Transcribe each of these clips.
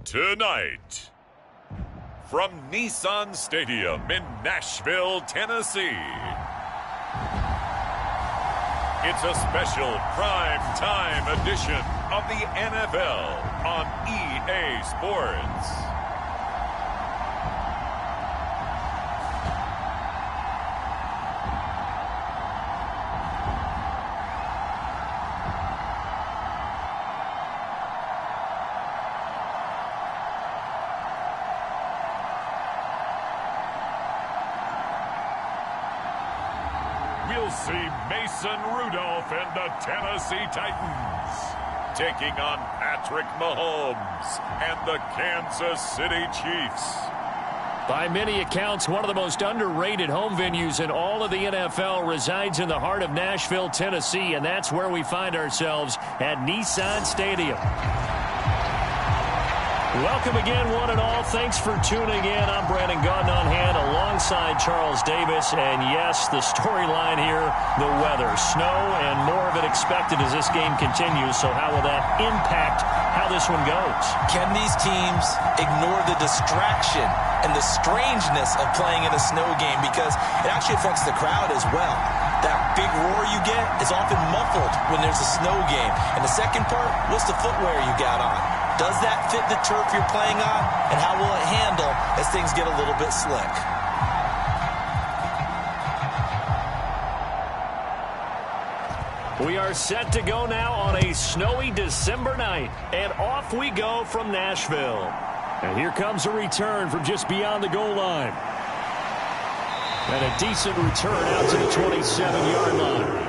Tonight, from Nissan Stadium in Nashville, Tennessee, it's a special prime time edition of the NFL on EA Sports. We'll see Mason Rudolph and the Tennessee Titans taking on Patrick Mahomes and the Kansas City Chiefs. By many accounts, one of the most underrated home venues in all of the NFL resides in the heart of Nashville, Tennessee, and that's where we find ourselves at Nissan Stadium. Welcome again, one and all. Thanks for tuning in. I'm Brandon Gaudin on hand alongside Charles Davis. And yes, the storyline here, the weather. Snow and more of it expected as this game continues. So how will that impact how this one goes? Can these teams ignore the distraction and the strangeness of playing in a snow game? Because it actually affects the crowd as well. That big roar you get is often muffled when there's a snow game. And the second part, what's the footwear you got on? Does that fit the turf you're playing on? And how will it handle as things get a little bit slick? We are set to go now on a snowy December night. And off we go from Nashville. And here comes a return from just beyond the goal line. And a decent return out to the 27-yard line.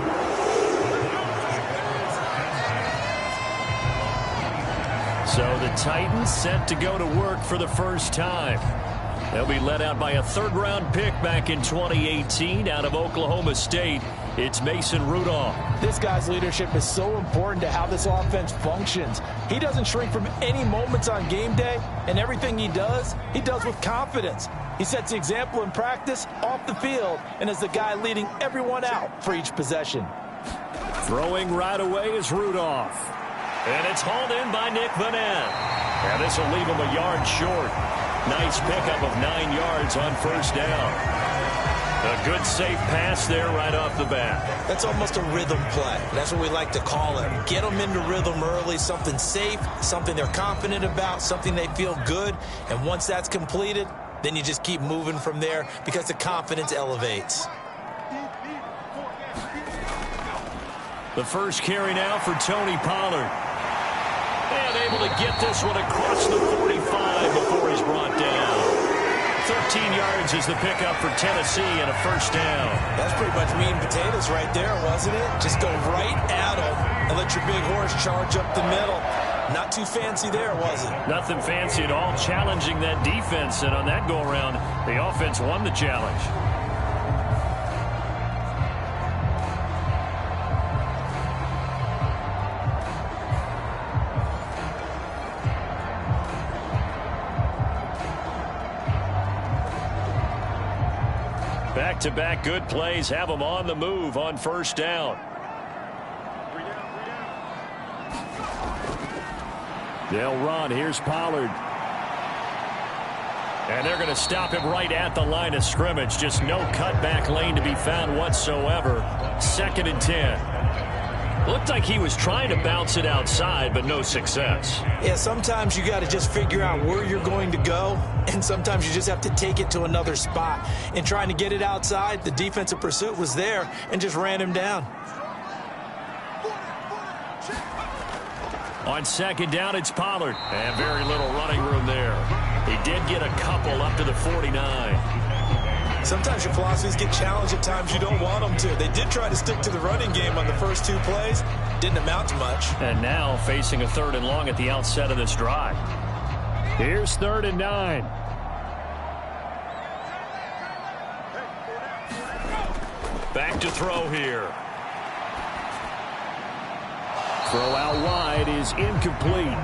So the Titans set to go to work for the first time. They'll be led out by a third-round pick back in 2018 out of Oklahoma State. It's Mason Rudolph. This guy's leadership is so important to how this offense functions. He doesn't shrink from any moments on game day, and everything he does with confidence. He sets the example in practice, off the field, and is the guy leading everyone out for each possession. Throwing right away is Rudolph. And it's hauled in by Nick Van And this will leave him a yard short. Nice pickup of 9 yards on first down. A good safe pass there right off the bat. That's almost a rhythm play. That's what we like to call it. Get them into rhythm early, something safe, something they're confident about, something they feel good. And once that's completed, then you just keep moving from there because the confidence elevates. The first carry now for Tony Pollard. And able to get this one across the 45 before he's brought down. 13 yards is the pickup for Tennessee and a first down. That's pretty much meat and potatoes right there, wasn't it? Just go right at them and let your big horse charge up the middle. Not too fancy there, was it? Nothing fancy at all, challenging that defense. And on that go-around, the offense won the challenge. Back-to-back good plays have them on the move on first down. They'll run. Here's Pollard. And they're going to stop him right at the line of scrimmage. Just no cutback lane to be found whatsoever. 2nd and 10. Looked like he was trying to bounce it outside, but no success. Yeah, sometimes you got to just figure out where you're going to go, and sometimes you just have to take it to another spot. In trying to get it outside, the defensive pursuit was there and just ran him down. On 2nd down, it's Pollard. And very little running room there. He did get a couple up to the 49. Sometimes your philosophies get challenged at times you don't want them to. They did try to stick to the running game on the first 2 plays. Didn't amount to much. And now facing a 3rd and long at the outset of this drive. Here's 3rd and 9. Back to throw here. Throw out wide is incomplete.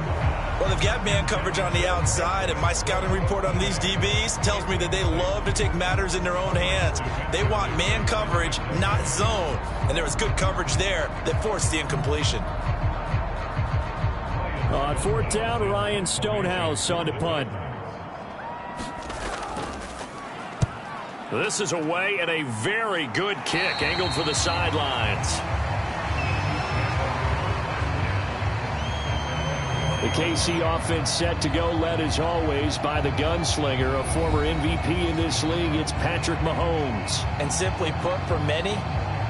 Well, they've got man coverage on the outside, and my scouting report on these DBs tells me that they love to take matters in their own hands. They want man coverage, not zone. And there was good coverage there that forced the incompletion. On fourth down, Ryan Stonehouse on to punt. This is away and a very good kick angled for the sidelines. The KC offense set to go, led as always by the gunslinger, a former MVP in this league. It's Patrick Mahomes. And simply put, for many,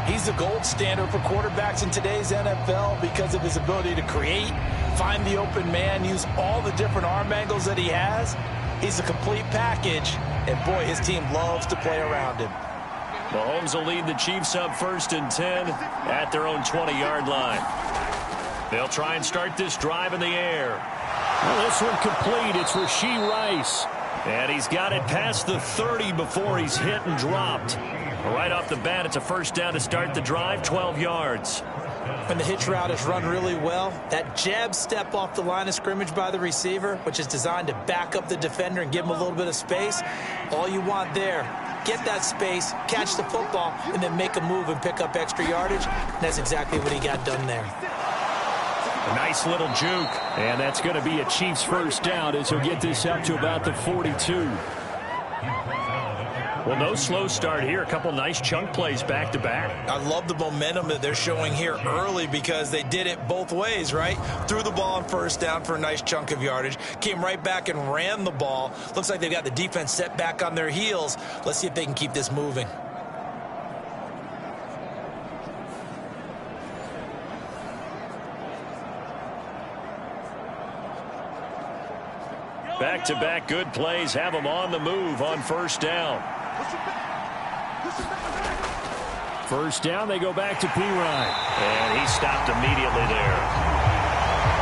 he's the gold standard for quarterbacks in today's NFL because of his ability to create, find the open man, use all the different arm angles that he has. He's a complete package, and boy, his team loves to play around him. Mahomes will lead the Chiefs up 1st and 10 at their own 20-yard line. They'll try and start this drive in the air. Well, this one complete. It's Rashee Rice. And he's got it past the 30 before he's hit and dropped. Right off the bat, it's a first down to start the drive, 12 yards. When the hitch route is run really well, that jab step off the line of scrimmage by the receiver, which is designed to back up the defender and give him a little bit of space, all you want there, get that space, catch the football, and then make a move and pick up extra yardage. And that's exactly what he got done there. A nice little juke, and that's going to be a Chiefs first down as he'll get this up to about the 42. Well, no slow start here. A couple nice chunk plays back-to-back. I love the momentum that they're showing here early because they did it both ways, right? Threw the ball on first down for a nice chunk of yardage. Came right back and ran the ball. Looks like they've got the defense set back on their heels. Let's see if they can keep this moving. Back-to-back good plays have them on the move on first down. First down, they go back to Pirine. And he stopped immediately there.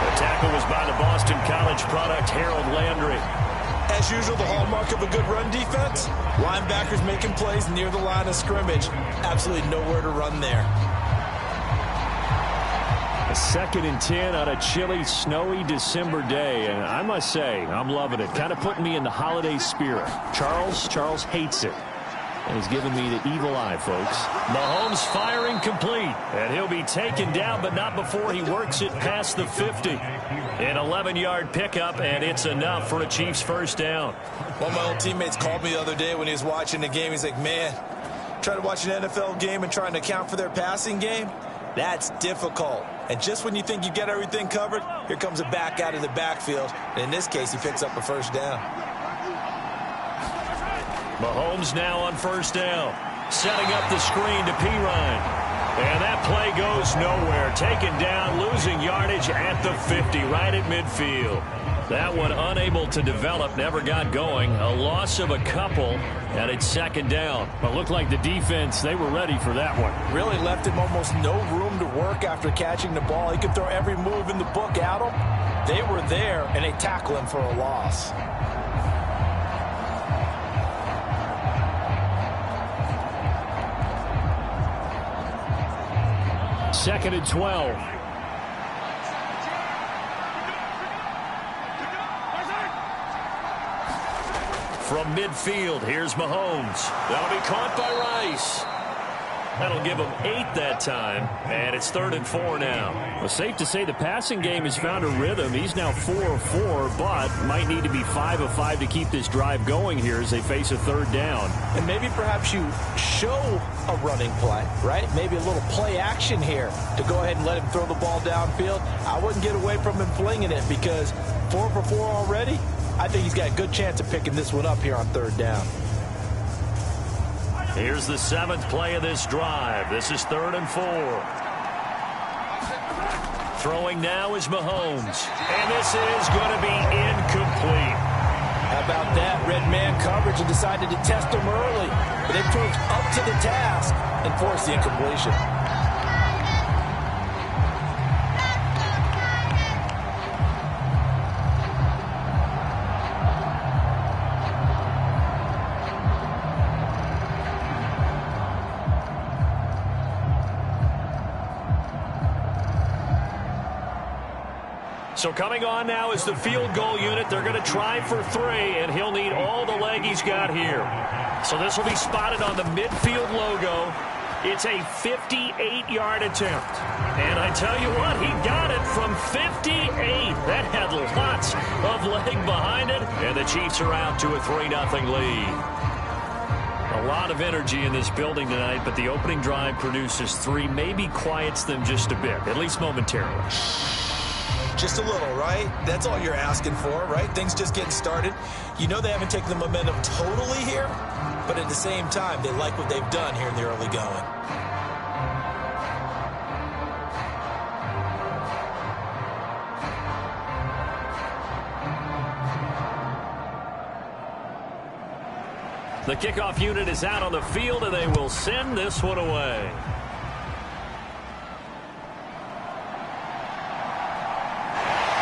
The tackle was by the Boston College product, Harold Landry. As usual, the hallmark of a good run defense, linebackers making plays near the line of scrimmage. Absolutely nowhere to run there. A 2nd and 10 on a chilly, snowy December day. And I must say, I'm loving it. Kind of putting me in the holiday spirit. Charles hates it. And he's giving me the evil eye, folks. Mahomes firing complete. And he'll be taken down, but not before he works it past the 50. An 11-yard pickup, and it's enough for a Chiefs first down. One of my old teammates called me the other day when he was watching the game. He's like, man, trying to watch an NFL game and trying to account for their passing game? That's difficult. And just when you think you get everything covered, here comes a back out of the backfield. And in this case, he picks up a first down. Mahomes now on first down. Setting up the screen to Pirine. And that play goes nowhere. Taken down, losing yardage at the 50, right at midfield. That one unable to develop, never got going. A loss of a couple, and it's 2nd down. But looked like the defense, they were ready for that one. Really left him almost no room to work after catching the ball. He could throw every move in the book at him. They were there, and they tackle him for a loss. Second and 12. From midfield, here's Mahomes. That'll be caught by Rice. That'll give him 8 that time, and it's 3rd and 4 now. Well, safe to say the passing game has found a rhythm. He's now 4 of 4, but might need to be 5 of 5 to keep this drive going here as they face a 3rd down. And maybe perhaps you show a running play, right? Maybe a little play action here to go ahead and let him throw the ball downfield. I wouldn't get away from him flinging it because 4 for 4 already. I think he's got a good chance of picking this one up here on 3rd down. Here's the 7th play of this drive. This is 3rd and 4. Throwing now is Mahomes. And this is going to be incomplete. How about that? Red man coverage and decided to test him early. But they proved up to the task and forced the incompletion. So coming on now is the field goal unit. They're going to try for 3, and he'll need all the leg he's got here. So this will be spotted on the midfield logo. It's a 58-yard attempt. And I tell you what, he got it from 58. That had lots of leg behind it. And the Chiefs are out to a 3-0 lead. A lot of energy in this building tonight, but the opening drive produces 3, maybe quiets them just a bit, at least momentarily. Just a little, right? That's all you're asking for, right? Things just getting started. You know they haven't taken the momentum totally here, but at the same time, they like what they've done here in the early going. The kickoff unit is out on the field, and they will send this one away.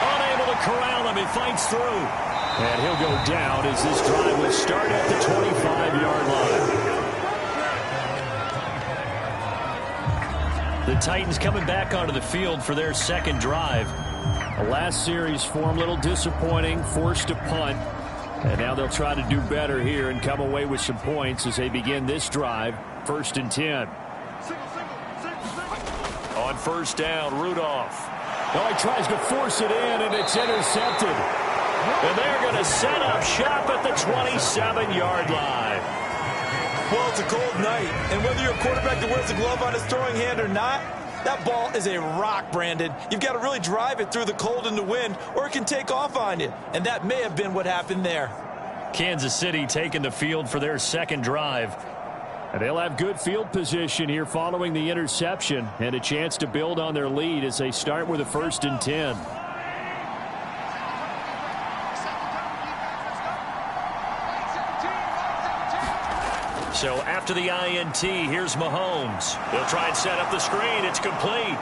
Unable to corral him. He fights through. And he'll go down as this drive will start at the 25-yard line. The Titans coming back onto the field for their second drive. The last series for them, a little disappointing, forced to punt. And now they'll try to do better here and come away with some points as they begin this drive. 1st and 10. On first down, Rudolph. Oh, he tries to force it in, and it's intercepted. And they're going to set up shop at the 27-yard line. Well, it's a cold night, and whether you're a quarterback that wears a glove on his throwing hand or not, that ball is a rock, Brandon. You've got to really drive it through the cold and the wind, or it can take off on you. And that may have been what happened there. Kansas City taking the field for their second drive. And they'll have good field position here following the interception and a chance to build on their lead as they start with a 1st and 10. So after the INT, here's Mahomes. He'll try and set up the screen. It's complete.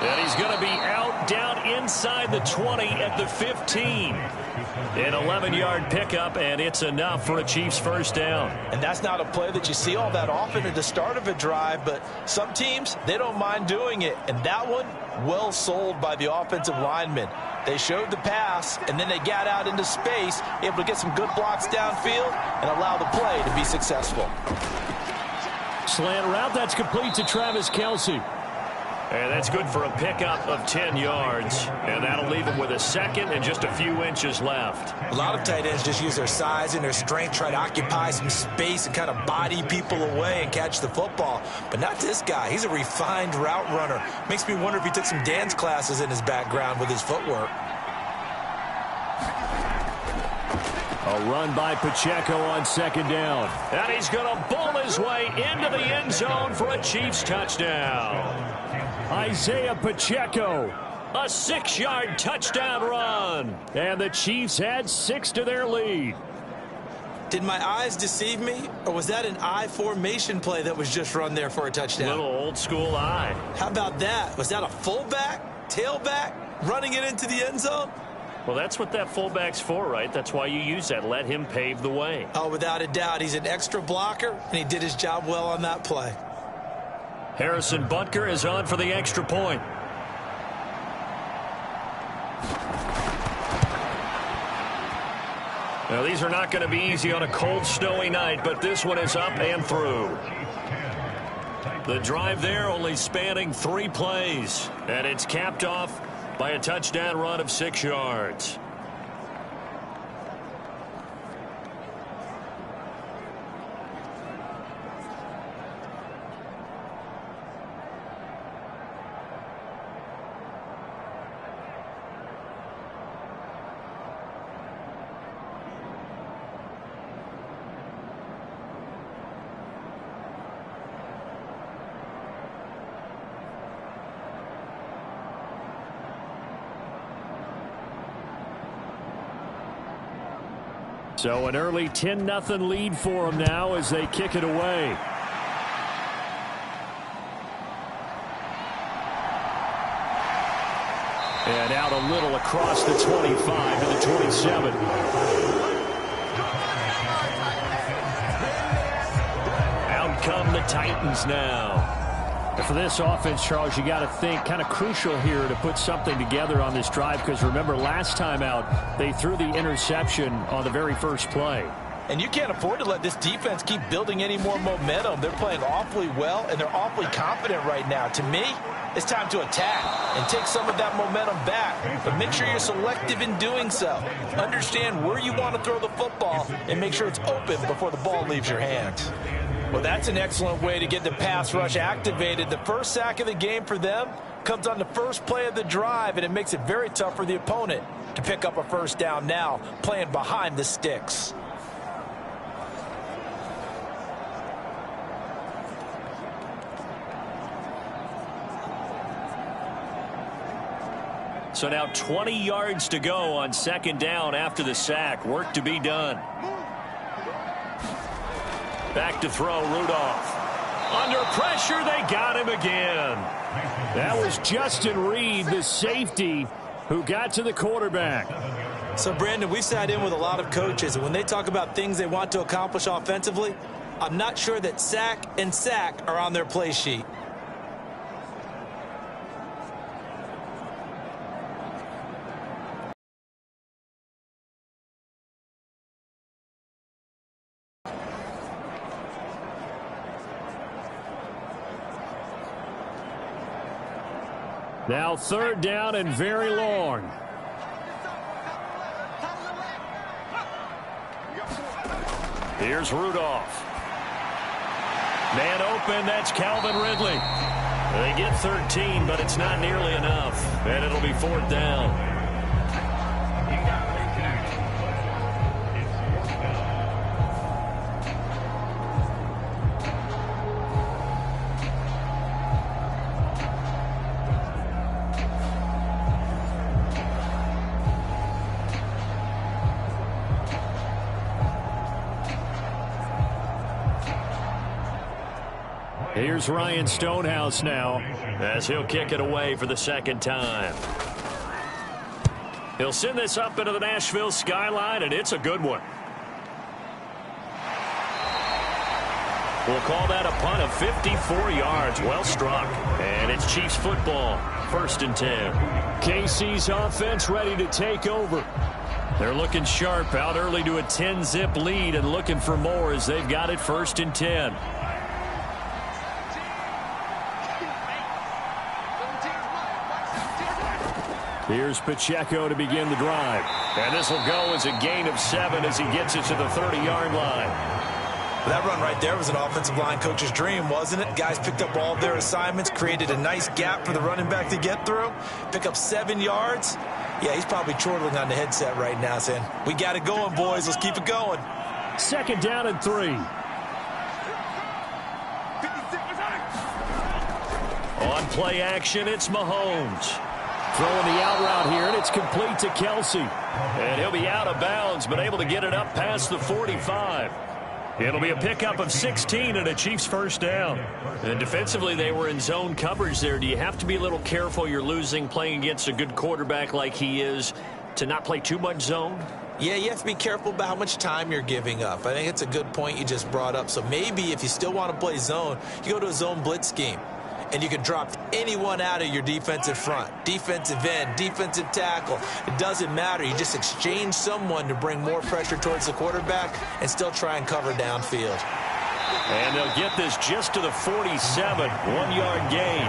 And he's going to be out down inside the 20 at the 15. An 11-yard pickup, and it's enough for a Chiefs first down. And that's not a play that you see all that often at the start of a drive, but some teams, they don't mind doing it. And that one, well sold by the offensive linemen. They showed the pass, and then they got out into space, able to get some good blocks downfield and allow the play to be successful. Slant route, that's complete to Travis Kelce. And that's good for a pickup of 10 yards. And that'll leave him with a second and just a few inches left. A lot of tight ends just use their size and their strength, try to occupy some space and kind of body people away and catch the football. But not this guy. He's a refined route runner. Makes me wonder if he took some dance classes in his background with his footwork. A run by Pacheco on second down. And he's going to bull his way into the end zone for a Chiefs touchdown. Isaiah Pacheco, a 6-yard touchdown run. And the Chiefs add 6 to their lead. Did my eyes deceive me, or was that an I formation play that was just run there for a touchdown? Little old school eye. How about that? Was that a fullback, tailback, running it into the end zone? Well, that's what that fullback's for, right? That's why you use that. Let him pave the way. Oh, without a doubt. He's an extra blocker, and he did his job well on that play. Harrison Butker is on for the extra point. Now, these are not going to be easy on a cold, snowy night, but this one is up and through. The drive there only spanning 3 plays, and it's capped off by a touchdown run of 6 yards. So an early 10-0 lead for them now as they kick it away. And out a little across the 25 to the 27. Out come the Titans now. And for this offense, Charles, you got to think kind of crucial here to put something together on this drive, because remember last time out they threw the interception on the very first play. And you can't afford to let this defense keep building any more momentum. They're playing awfully well, and they're awfully confident right now. To me, it's time to attack and take some of that momentum back. But make sure you're selective in doing so. Understand where you want to throw the football and make sure it's open before the ball leaves your hands. Well, that's an excellent way to get the pass rush activated. The first sack of the game for them comes on the first play of the drive, and it makes it very tough for the opponent to pick up a first down now, playing behind the sticks. So now 20 yards to go on second down after the sack. Work to be done. Back to throw, Rudolph. Under pressure, they got him again. That was Justin Reed, the safety, who got to the quarterback. So, Brandon, we've sat in with a lot of coaches, and when they talk about things they want to accomplish offensively, I'm not sure that sack and sack are on their play sheet. Now third down and very long. Here's Rudolph. Man open, that's Calvin Ridley. They get 13, but it's not nearly enough. And it'll be fourth down. Here's Ryan Stonehouse now as he'll kick it away for the second time. He'll send this up into the Nashville skyline, and it's a good one. We'll call that a punt of 54 yards. Well struck. And it's Chiefs football. First and 10. KC's offense ready to take over. They're looking sharp, out early to a 10-zip lead and looking for more as they've got it first and 10. Here's Pacheco to begin the drive. And this will go as a gain of 7 as he gets it to the 30-yard line. That run right there was an offensive line coach's dream, wasn't it? Guys picked up all of their assignments, created a nice gap for the running back to get through, pick up 7 yards. Yeah, he's probably chortling on the headset right now saying, we got it going, boys. Let's keep it going. Second down and 3. On play action, it's Mahomes. Throwing the out route here, and it's complete to Kelsey. And he'll be out of bounds, but able to get it up past the 45. It'll be a pickup of 16 and a Chiefs first down. And defensively, they were in zone coverage there. Do you have to be a little careful? You're losing playing against a good quarterback like he is to not play too much zone? Yeah, you have to be careful about how much time you're giving up. I think it's a good point you just brought up. So maybe if you still want to play zone, you go to a zone blitz scheme. And you can drop anyone out of your defensive front. Defensive end, defensive tackle. It doesn't matter. You just exchange someone to bring more pressure towards the quarterback and still try and cover downfield. And they'll get this just to the 47. 1-yard gain.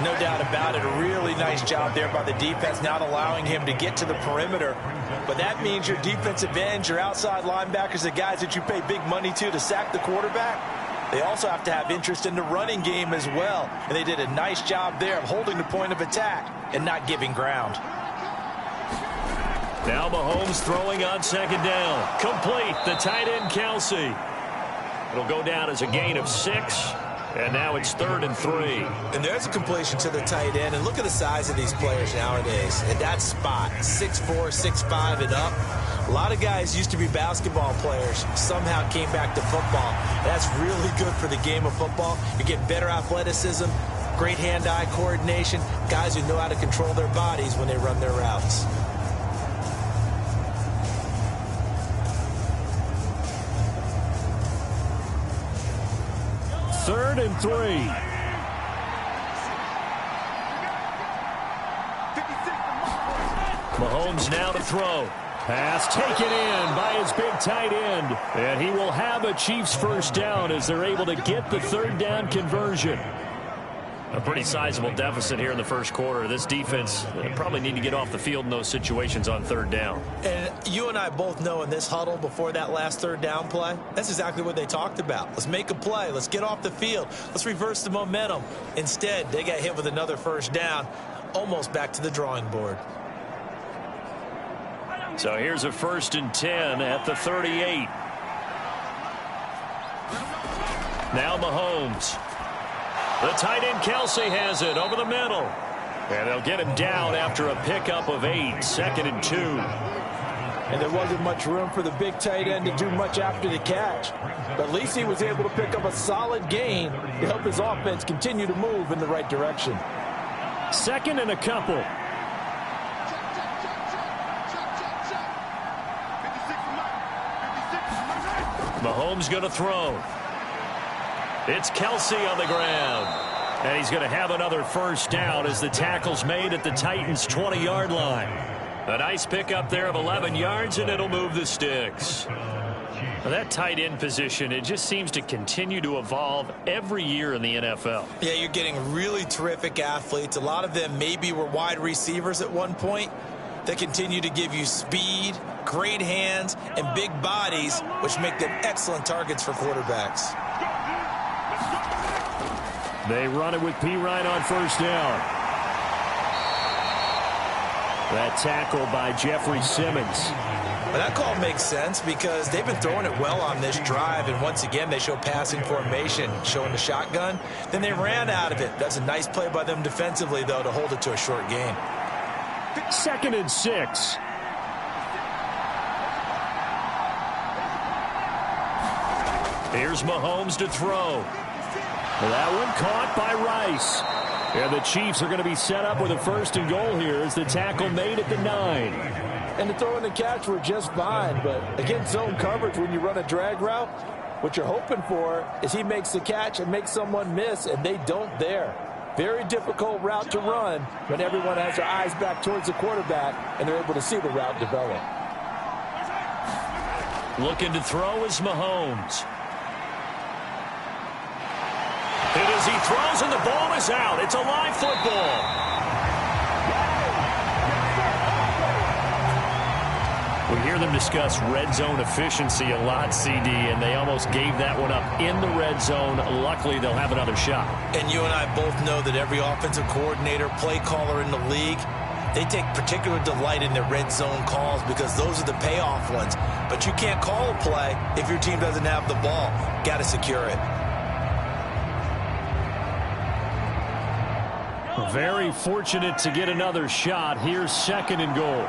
No doubt about it. A really nice job there by the defense, not allowing him to get to the perimeter. But that means your defensive ends, your outside linebackers, the guys that you pay big money to sack the quarterback, they also have to have interest in the running game as well. And they did a nice job there of holding the point of attack and not giving ground. Now Mahomes throwing on second down. Complete. The tight end, Kelsey. It'll go down as a gain of 6. And now it's 3rd and 3. And there's a completion to the tight end. And look at the size of these players nowadays. At that spot, 6'4", 6'5", and up. A lot of guys used to be basketball players, somehow came back to football. That's really good for the game of football. You get better athleticism, great hand-eye coordination, guys who know how to control their bodies when they run their routes. Third and 3. Mahomes now to throw. Pass taken in by his big tight end. And he will have a Chiefs first down as they're able to get the third down conversion. A pretty sizable deficit here in the first quarter. This defense probably need to get off the field in those situations on third down. And you and I both know in this huddle before that last third down play, that's exactly what they talked about. Let's make a play. Let's get off the field. Let's reverse the momentum. Instead, they got hit with another first down, almost back to the drawing board. So here's a 1st and 10 at the 38. Now Mahomes. The tight end Kelsey has it over the middle. And they'll get him down after a pickup of 8, 2nd and 2. And there wasn't much room for the big tight end to do much after the catch. But at least he was able to pick up a solid gain to help his offense continue to move in the right direction. 2nd and a couple. Mahomes going to throw. It's Kelsey on the ground. And he's going to have another first down as the tackle's made at the Titans' 20-yard line. A nice pickup there of 11 yards, and it'll move the sticks. Now that tight end position, it just seems to continue to evolve every year in the NFL. Yeah, you're getting really terrific athletes. A lot of them maybe were wide receivers at one point. They continue to give you speed, great hands, and big bodies, which make them excellent targets for quarterbacks. They run it with P. Ryan on first down. That tackle by Jeffrey Simmons. Well, that call makes sense because they've been throwing it well on this drive, and once again they show passing formation, showing the shotgun. Then they ran out of it. That's a nice play by them defensively, though, to hold it to a short gain. 2nd and 6. Here's Mahomes to throw. That one caught by Rice. And the Chiefs are going to be set up with a 1st and goal here as the tackle made at the 9. And the throw and the catch were just fine. But against zone coverage, when you run a drag route, what you're hoping for is he makes the catch and makes someone miss, and they don't there. Very difficult route to run when everyone has their eyes back towards the quarterback and they're able to see the route develop. Looking to throw is Mahomes. And as he throws and the ball is out, it's a live football. We hear them discuss red zone efficiency a lot, CD, and they almost gave that one up in the red zone. Luckily, they'll have another shot. And you and I both know that every offensive coordinator, play caller in the league, they take particular delight in their red zone calls because those are the payoff ones. But you can't call a play if your team doesn't have the ball. Got to secure it. Very fortunate to get another shot. Here's 2nd and goal.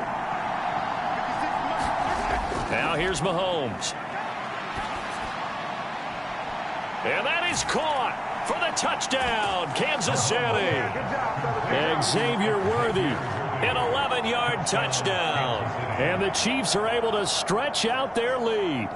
Now here's Mahomes. And that is caught for the touchdown, Kansas City. Xavier Worthy, an 11-yard touchdown. And the Chiefs are able to stretch out their lead.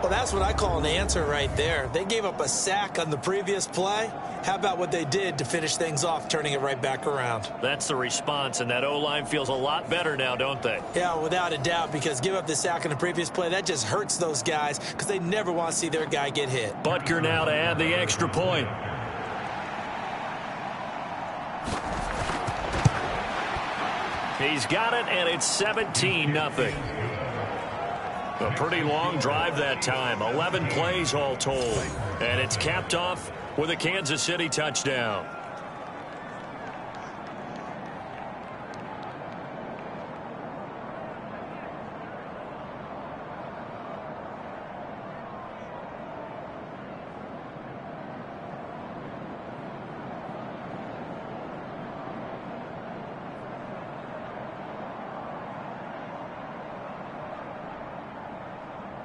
Well, that's what I call an answer right there. They gave up a sack on the previous play. How about what they did to finish things off, turning it right back around? That's the response, and that O-line feels a lot better now, don't they? Yeah, without a doubt, because give up the sack on the previous play, that just hurts those guys because they never want to see their guy get hit. Butker now to add the extra point. He's got it, and it's 17-0. A pretty long drive that time. 11 plays all told. And it's capped off with a Kansas City touchdown.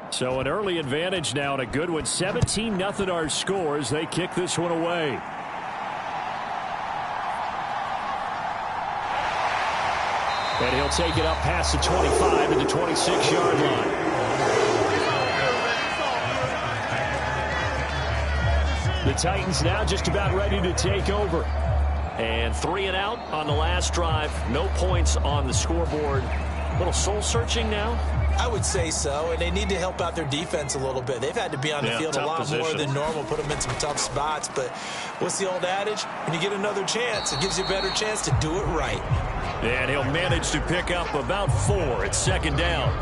So an early advantage now and a good one. 17-0 our score as they kick this one away. And he'll take it up past the 25 to the 26-yard line. The Titans now just about ready to take over. And 3 and out on the last drive. No points on the scoreboard A little soul-searching now? I would say so, and they need to help out their defense a little bit. They've had to be on the field a lot more than normal, put them in some tough spots. But what's the old adage? When you get another chance, it gives you a better chance to do it right. And he'll manage to pick up about 4 at second down.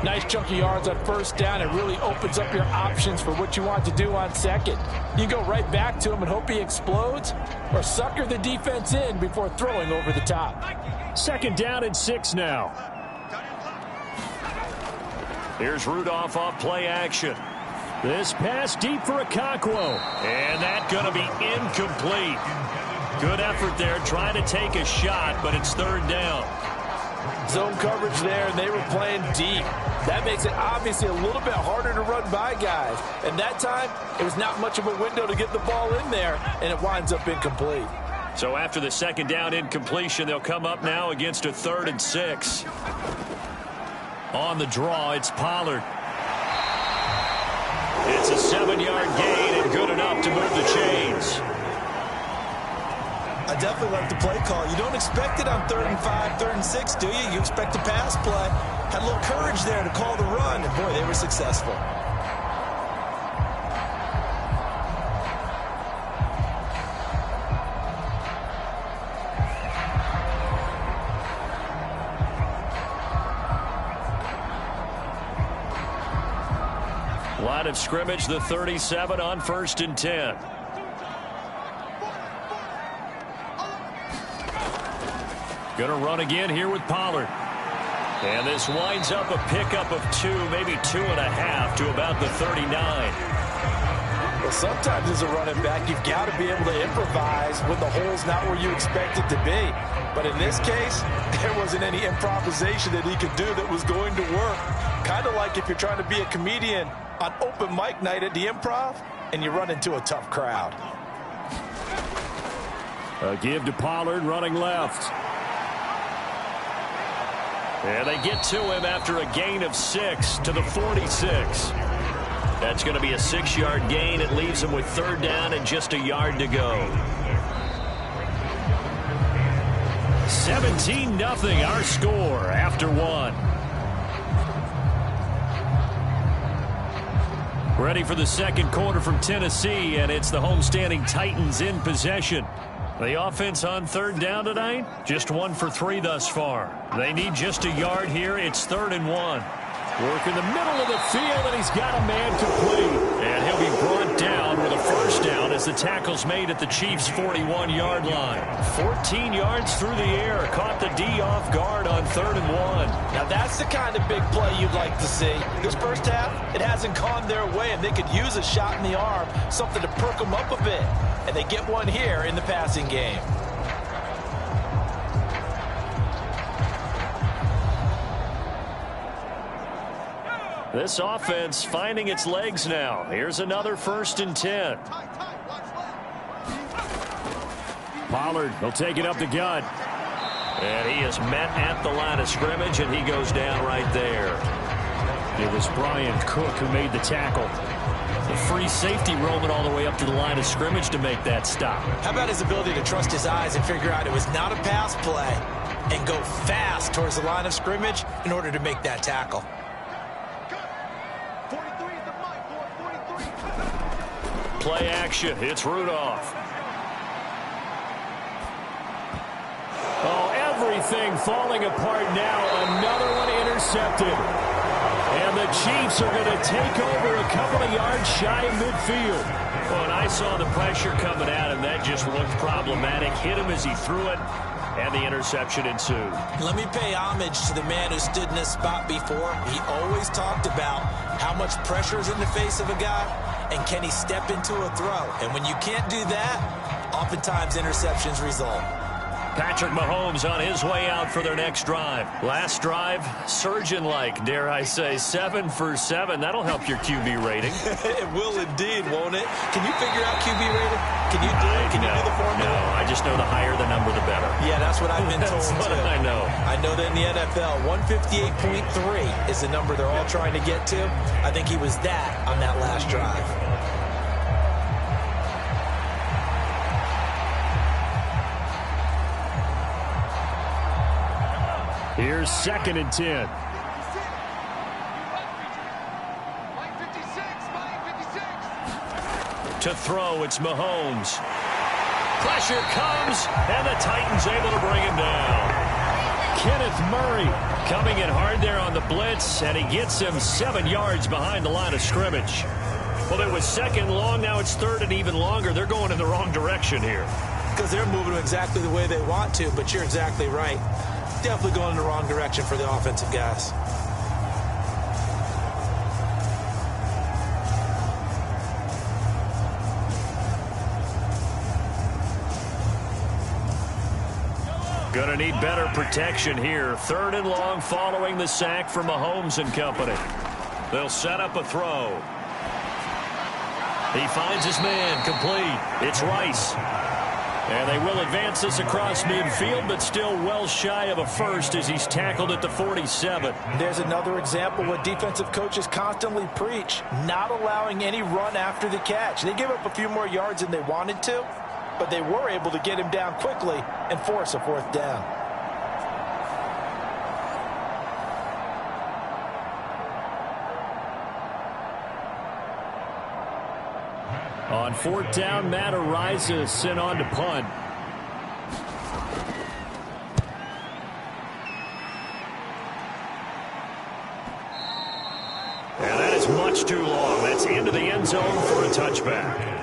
Nice chunk of yards on first down. It really opens up your options for what you want to do on second. You go right back to him and hope he explodes, or sucker the defense in before throwing over the top. Second down and 6 now. Here's Rudolph off play action. This pass deep for Okonkwo. And that's going to be incomplete. Good effort there trying to take a shot, but it's third down. Zone coverage there, and they were playing deep. That makes it obviously a little bit harder to run by guys. And that time, it was not much of a window to get the ball in there, and it winds up incomplete. So after the second down incompletion, they'll come up now against a 3rd and 6. On the draw, it's Pollard. It's a 7-yard gain and good enough to move the chains. I definitely like the play call. You don't expect it on 3rd and 5, 3rd and 6, do you? You expect a pass play. Had a little courage there to call the run, and boy, they were successful. Line of scrimmage, the 37 on 1st and 10. Going to run again here with Pollard. And this winds up a pickup of 2, maybe 2.5 to about the 39. Well, sometimes as a running back, you've got to be able to improvise when the hole's not where you expect it to be. But in this case, there wasn't any improvisation that he could do that was going to work. Kind of like if you're trying to be a comedian on open mic night at the Improv and you run into a tough crowd. A give to Pollard running left. And they get to him after a gain of 6 to the 46. That's going to be a 6-yard gain. It leaves him with 3rd down and just a yard to go. 17-0 our score after 1. Ready for the second quarter from Tennessee, and it's the homestanding Titans in possession. The offense on 3rd down tonight, just 1 for 3 thus far. They need just a yard here. It's 3rd and 1. Work in the middle of the field, and he's got a man complete. And he'll be brought down with a first down as the tackle's made at the Chiefs' 41-yard line. 14 yards through the air. Caught the D off guard on 3rd and 1. Now that's the kind of big play you'd like to see. This first half, it hasn't gone their way, and they could use a shot in the arm, something to perk them up a bit. And they get one here in the passing game. This offense finding its legs now. Here's another 1st and 10. Pollard will take it up the gut. And he is met at the line of scrimmage, and he goes down right there. It was Brian Cook who made the tackle. The free safety roaming all the way up to the line of scrimmage to make that stop. How about his ability to trust his eyes and figure out it was not a pass play and go fast towards the line of scrimmage in order to make that tackle. Play action. It's Rudolph. Oh, everything falling apart now. Another one intercepted. And the Chiefs are going to take over a couple of yards shy of midfield. Well, and I saw the pressure coming at him. That just looked problematic. Hit him as he threw it, and the interception ensued. Let me pay homage to the man who stood in this spot before. He always talked about how much pressure is in the face of a guy, and can he step into a throw. And when you can't do that, oftentimes interceptions result. Patrick Mahomes on his way out for their next drive. Last drive, surgeon-like, dare I say, 7 for 7. That'll help your QB rating. It will indeed, won't it? Can you figure out QB rating? Can you do it? Can you do the formula? No, I just know the higher the number, the better. Yeah, that's what I've been told, That's what too. I know. I know that in the NFL, 158.3 is the number they're all trying to get to. I think he was that on that last drive. Here's 2nd and 10. To throw, it's Mahomes. Pressure comes, and the Titans able to bring him down. Kenneth Murray coming in hard there on the blitz, and he gets him 7 yards behind the line of scrimmage. Well, it was 2nd long, now it's 3rd and even longer. They're going in the wrong direction here. Because they're moving exactly the way they want to, but you're exactly right. Definitely going in the wrong direction for the offensive guys. Going to need better protection here. 3rd and long following the sack from Mahomes and company. They'll set up a throw. He finds his man, complete. It's Rice. And they will advance this across midfield, but still well shy of a first as he's tackled at the 47. There's another example what defensive coaches constantly preach, not allowing any run after the catch. They give up a few more yards than they wanted to, but they were able to get him down quickly and force a 4th down. On 4th down, Matt Ariza sent on to punt. And that is much too long. That's into the end zone for a touchback.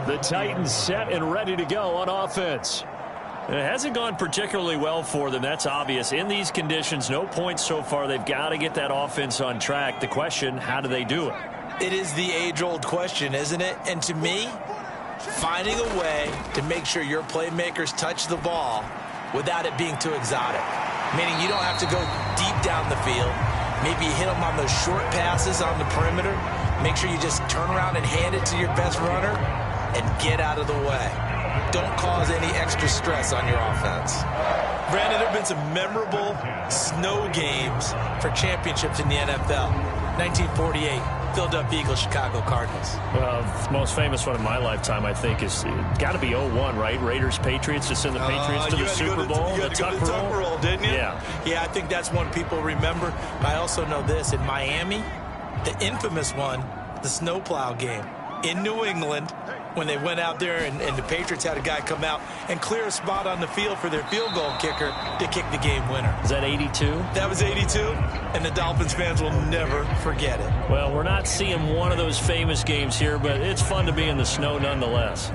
The Titans set and ready to go on offense. It hasn't gone particularly well for them. That's obvious. In these conditions, no points so far. They've got to get that offense on track. The question, how do they do it? It is the age-old question, isn't it? And to me, finding a way to make sure your playmakers touch the ball without it being too exotic. Meaning you don't have to go deep down the field. Maybe hit them on those short passes on the perimeter. Make sure you just turn around and hand it to your best runner and get out of the way. Don't cause any extra stress on your offense. Brandon, there have been some memorable snow games for championships in the NFL. 1948, Philadelphia Eagles, Chicago Cardinals. The most famous one in my lifetime, I think, is got to be 01, right? Raiders-Patriots to send the Patriots to the Super Bowl. You had to go to the Tuck Roll, didn't you? Yeah. Yeah, I think that's one people remember. But I also know this. In Miami, the infamous one, the snowplow game in New England, when they went out there and the Patriots had a guy come out and clear a spot on the field for their field goal kicker to kick the game winner. Is that 82? That was 82, and the Dolphins fans will never forget it. Well, we're not seeing one of those famous games here, but it's fun to be in the snow nonetheless.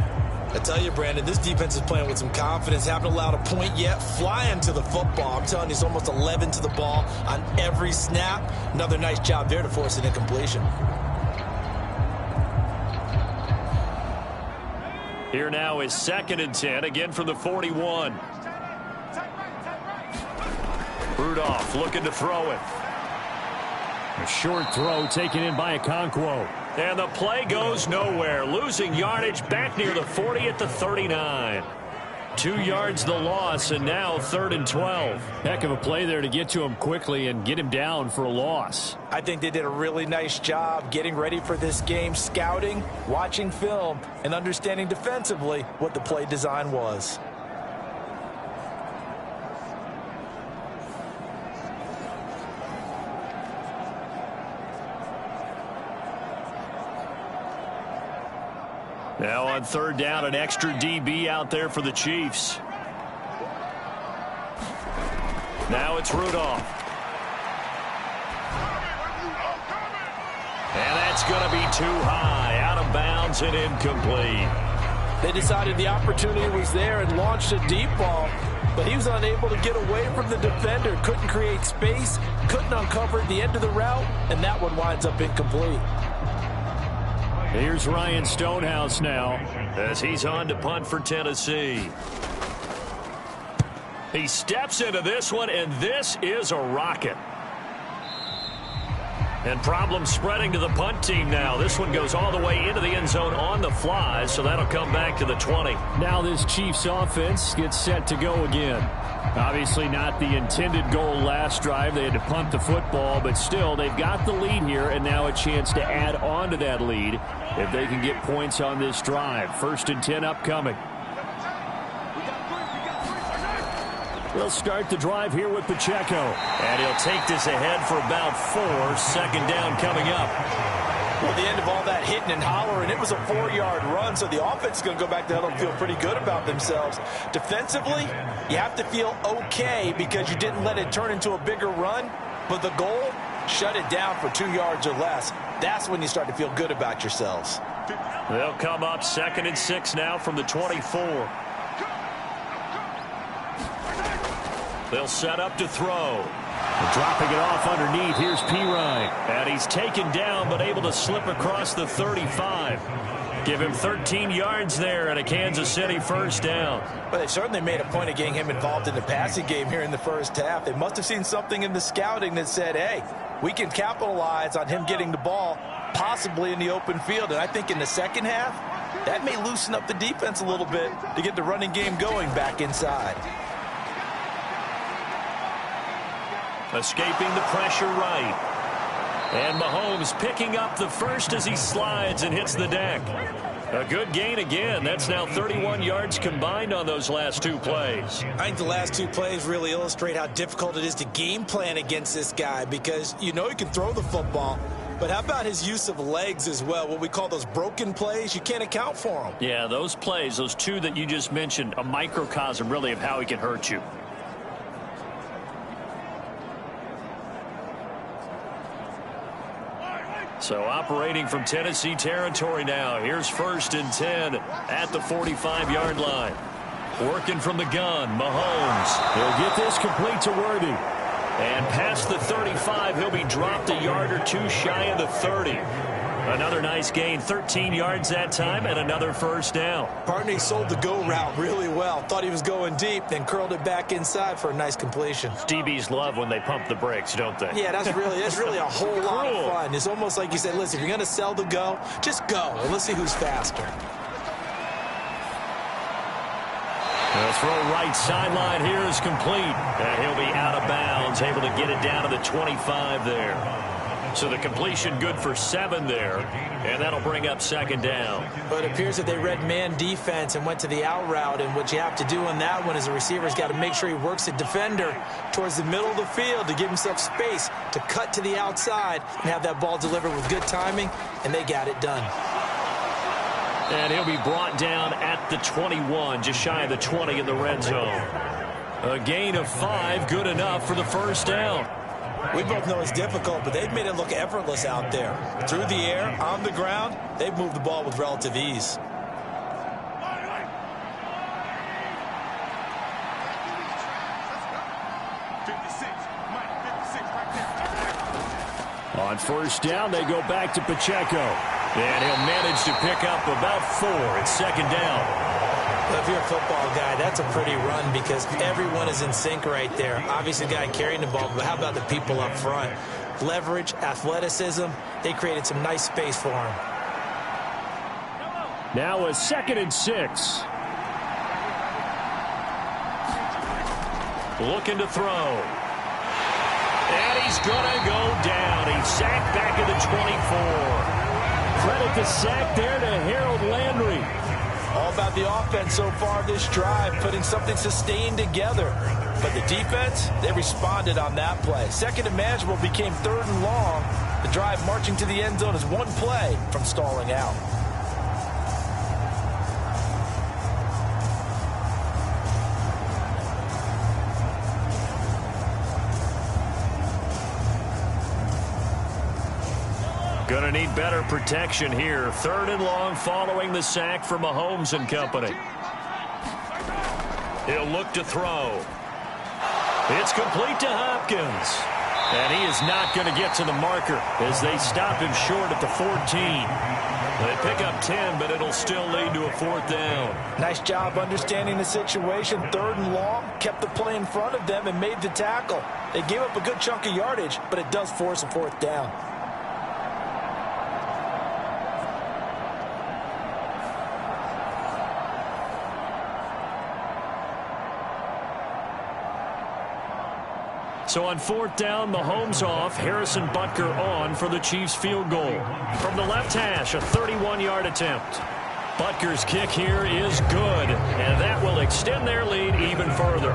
I tell you, Brandon, this defense is playing with some confidence. Haven't allowed a point yet. Flying to the football. I'm telling you, it's almost 11 to the ball on every snap. Another nice job there to force an incompletion. Here now is 2nd and 10, again from the 41. Rudolph looking to throw it. A short throw taken in by Okonkwo. And the play goes nowhere. Losing yardage back near the 40 at the 39. 2 yards the loss, and now 3rd and 12. Heck of a play there to get to him quickly and get him down for a loss. I think they did a really nice job getting ready for this game, scouting, watching film, and understanding defensively what the play design was. Now on 3rd down, an extra DB out there for the Chiefs. Now it's Rudolph. And that's going to be too high, out of bounds and incomplete. They decided the opportunity was there and launched a deep ball, but he was unable to get away from the defender, couldn't create space, couldn't uncover the end of the route, and that one winds up incomplete. Here's Ryan Stonehouse now as he's on to punt for Tennessee. He steps into this one, and this is a rocket. And problems spreading to the punt team now. This one goes all the way into the end zone on the fly, so that'll come back to the 20. Now this Chiefs offense gets set to go again. Obviously not the intended goal last drive. They had to punt the football, but still they've got the lead here, and now a chance to add on to that lead if they can get points on this drive. 1st and 10 upcoming. We'll start the drive here with Pacheco. And he'll take this ahead for about 4. Second down coming up. Well, at the end of all that hitting and hollering, it was a 4-yard run, so the offense is going to go back to huddle and feel pretty good about themselves. Defensively, you have to feel okay because you didn't let it turn into a bigger run, but the goal, shut it down for 2 yards or less. That's when you start to feel good about yourselves. They'll come up 2nd and 6 now from the 24. They'll set up to throw. Dropping it off underneath, here's Pirine. And he's taken down, but able to slip across the 35. Give him 13 yards there and a Kansas City first down. Well, they certainly made a point of getting him involved in the passing game here in the first half. They must have seen something in the scouting that said, hey, we can capitalize on him getting the ball, possibly in the open field. And I think in the second half, that may loosen up the defense a little bit to get the running game going back inside. Escaping the pressure right. And Mahomes picking up the first as he slides and hits the deck. A good gain again. That's now 31 yards combined on those last 2 plays. I think the last 2 plays really illustrate how difficult it is to game plan against this guy because you know he can throw the football. But how about his use of legs as well? What we call those broken plays, you can't account for them. Yeah, those plays, those 2 that you just mentioned, a microcosm really of how he can hurt you. So operating from Tennessee territory now. Here's 1st and 10 at the 45-yard line. Working from the gun, Mahomes. He'll get this complete to Worthy. And past the 35, he'll be dropped a yard or 2 shy of the 30. Another nice gain, 13 yards that time, and another first down. Partner sold the go route really well. Thought he was going deep, then curled it back inside for a nice completion. DBs love when they pump the brakes, don't they? Yeah, that's really a whole lot of fun. It's almost like you said, listen, if you're going to sell the go, just go, and let's see who's faster. The throw right sideline here is complete. And he'll be out of bounds, able to get it down to the 25 there. So the completion good for 7 there, and that'll bring up 2nd down. But it appears that they read man defense and went to the out route, and what you have to do on that one is the receiver's got to make sure he works the defender towards the middle of the field to give himself space to cut to the outside and have that ball delivered with good timing, and they got it done. And he'll be brought down at the 21, just shy of the 20 in the red zone. A gain of 5, good enough for the first down. We both know it's difficult, but they've made it look effortless out there. Through the air, on the ground, they've moved the ball with relative ease. On first down, they go back to Pacheco. And he'll manage to pick up about 4 at 2nd down. Well, if you're a football guy, that's a pretty run because everyone is in sync right there. Obviously, the guy carrying the ball, but how about the people up front? Leverage, athleticism, they created some nice space for him. Now a 2nd and 6. Looking to throw. And he's going to go down. He's sacked back at the 24. Credit the sack there to Harold Landry. All about the offense so far this drive, putting something sustained together. But the defense, they responded on that play. 2nd and manageable became 3rd and long. The drive marching to the end zone is 1 play from stalling out. Going to need better protection here. 3rd and long following the sack from Mahomes and company. He'll look to throw. It's complete to Hopkins. And he is not going to get to the marker as they stop him short at the 14. They pick up 10, but it'll still lead to a 4th down. Nice job understanding the situation. 3rd and long, kept the play in front of them and made the tackle. They gave up a good chunk of yardage, but it does force a 4th down. So on 4th down, Mahomes off, Harrison Butker on for the Chiefs field goal. From the left hash, a 31-yard attempt. Butker's kick here is good, and that will extend their lead even further.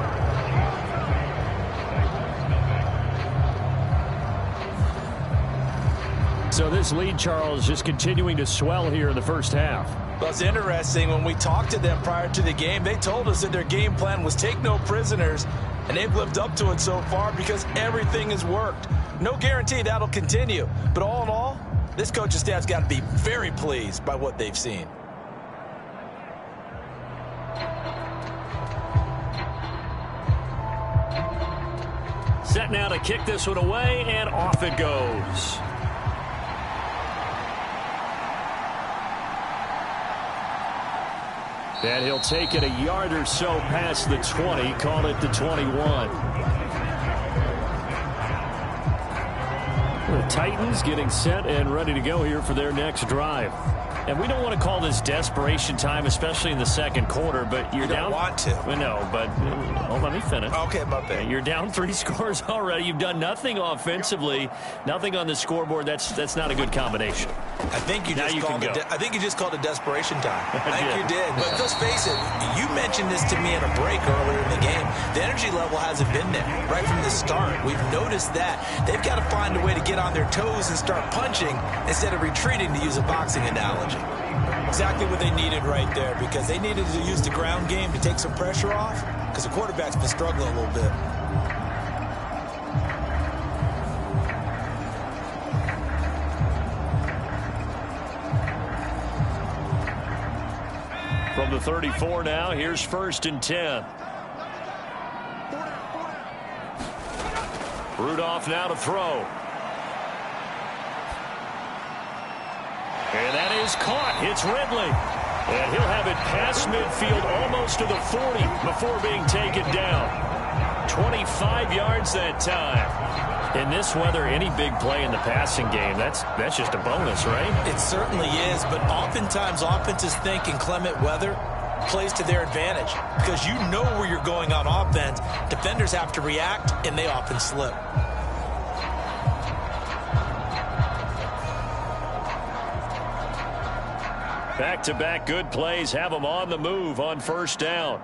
So this lead, Charles, just continuing to swell here in the first half. Well, it's interesting. When we talked to them prior to the game, they told us that their game plan was take no prisoners, and they've lived up to it so far because everything has worked. No guarantee that'll continue. But all in all, this coaching staff's got to be very pleased by what they've seen. Set now to kick this one away, and off it goes. And he'll take it a yard or so past the 20, call it the 21. The Titans getting set and ready to go here for their next drive. And we don't want to call this desperation time, especially in the second quarter, but you're down. You don't want to. We know, but let me finish. Okay, my bad. You're down 3 scores already. You've done nothing offensively, nothing on the scoreboard. That's not a good combination. I think you just called it desperation time. I think you did. But let's face it, you mentioned this to me in a break earlier in the game. The energy level hasn't been there right from the start. We've noticed that. They've got to find a way to get on their toes and start punching instead of retreating, to use a boxing analogy. Exactly what they needed right there, because they needed to use the ground game to take some pressure off, because the quarterback's been struggling a little bit. From the 34 now, here's 1st and 10. Rudolph now to throw. And that is caught. It's Ridley. And he'll have it past midfield almost to the 40 before being taken down. 25 yards that time. In this weather, any big play in the passing game, that's just a bonus, right? It certainly is, but oftentimes offenses think inclement weather plays to their advantage, because you know where you're going on offense. Defenders have to react, and they often slip. Back-to-back good plays have them on the move on 1st down.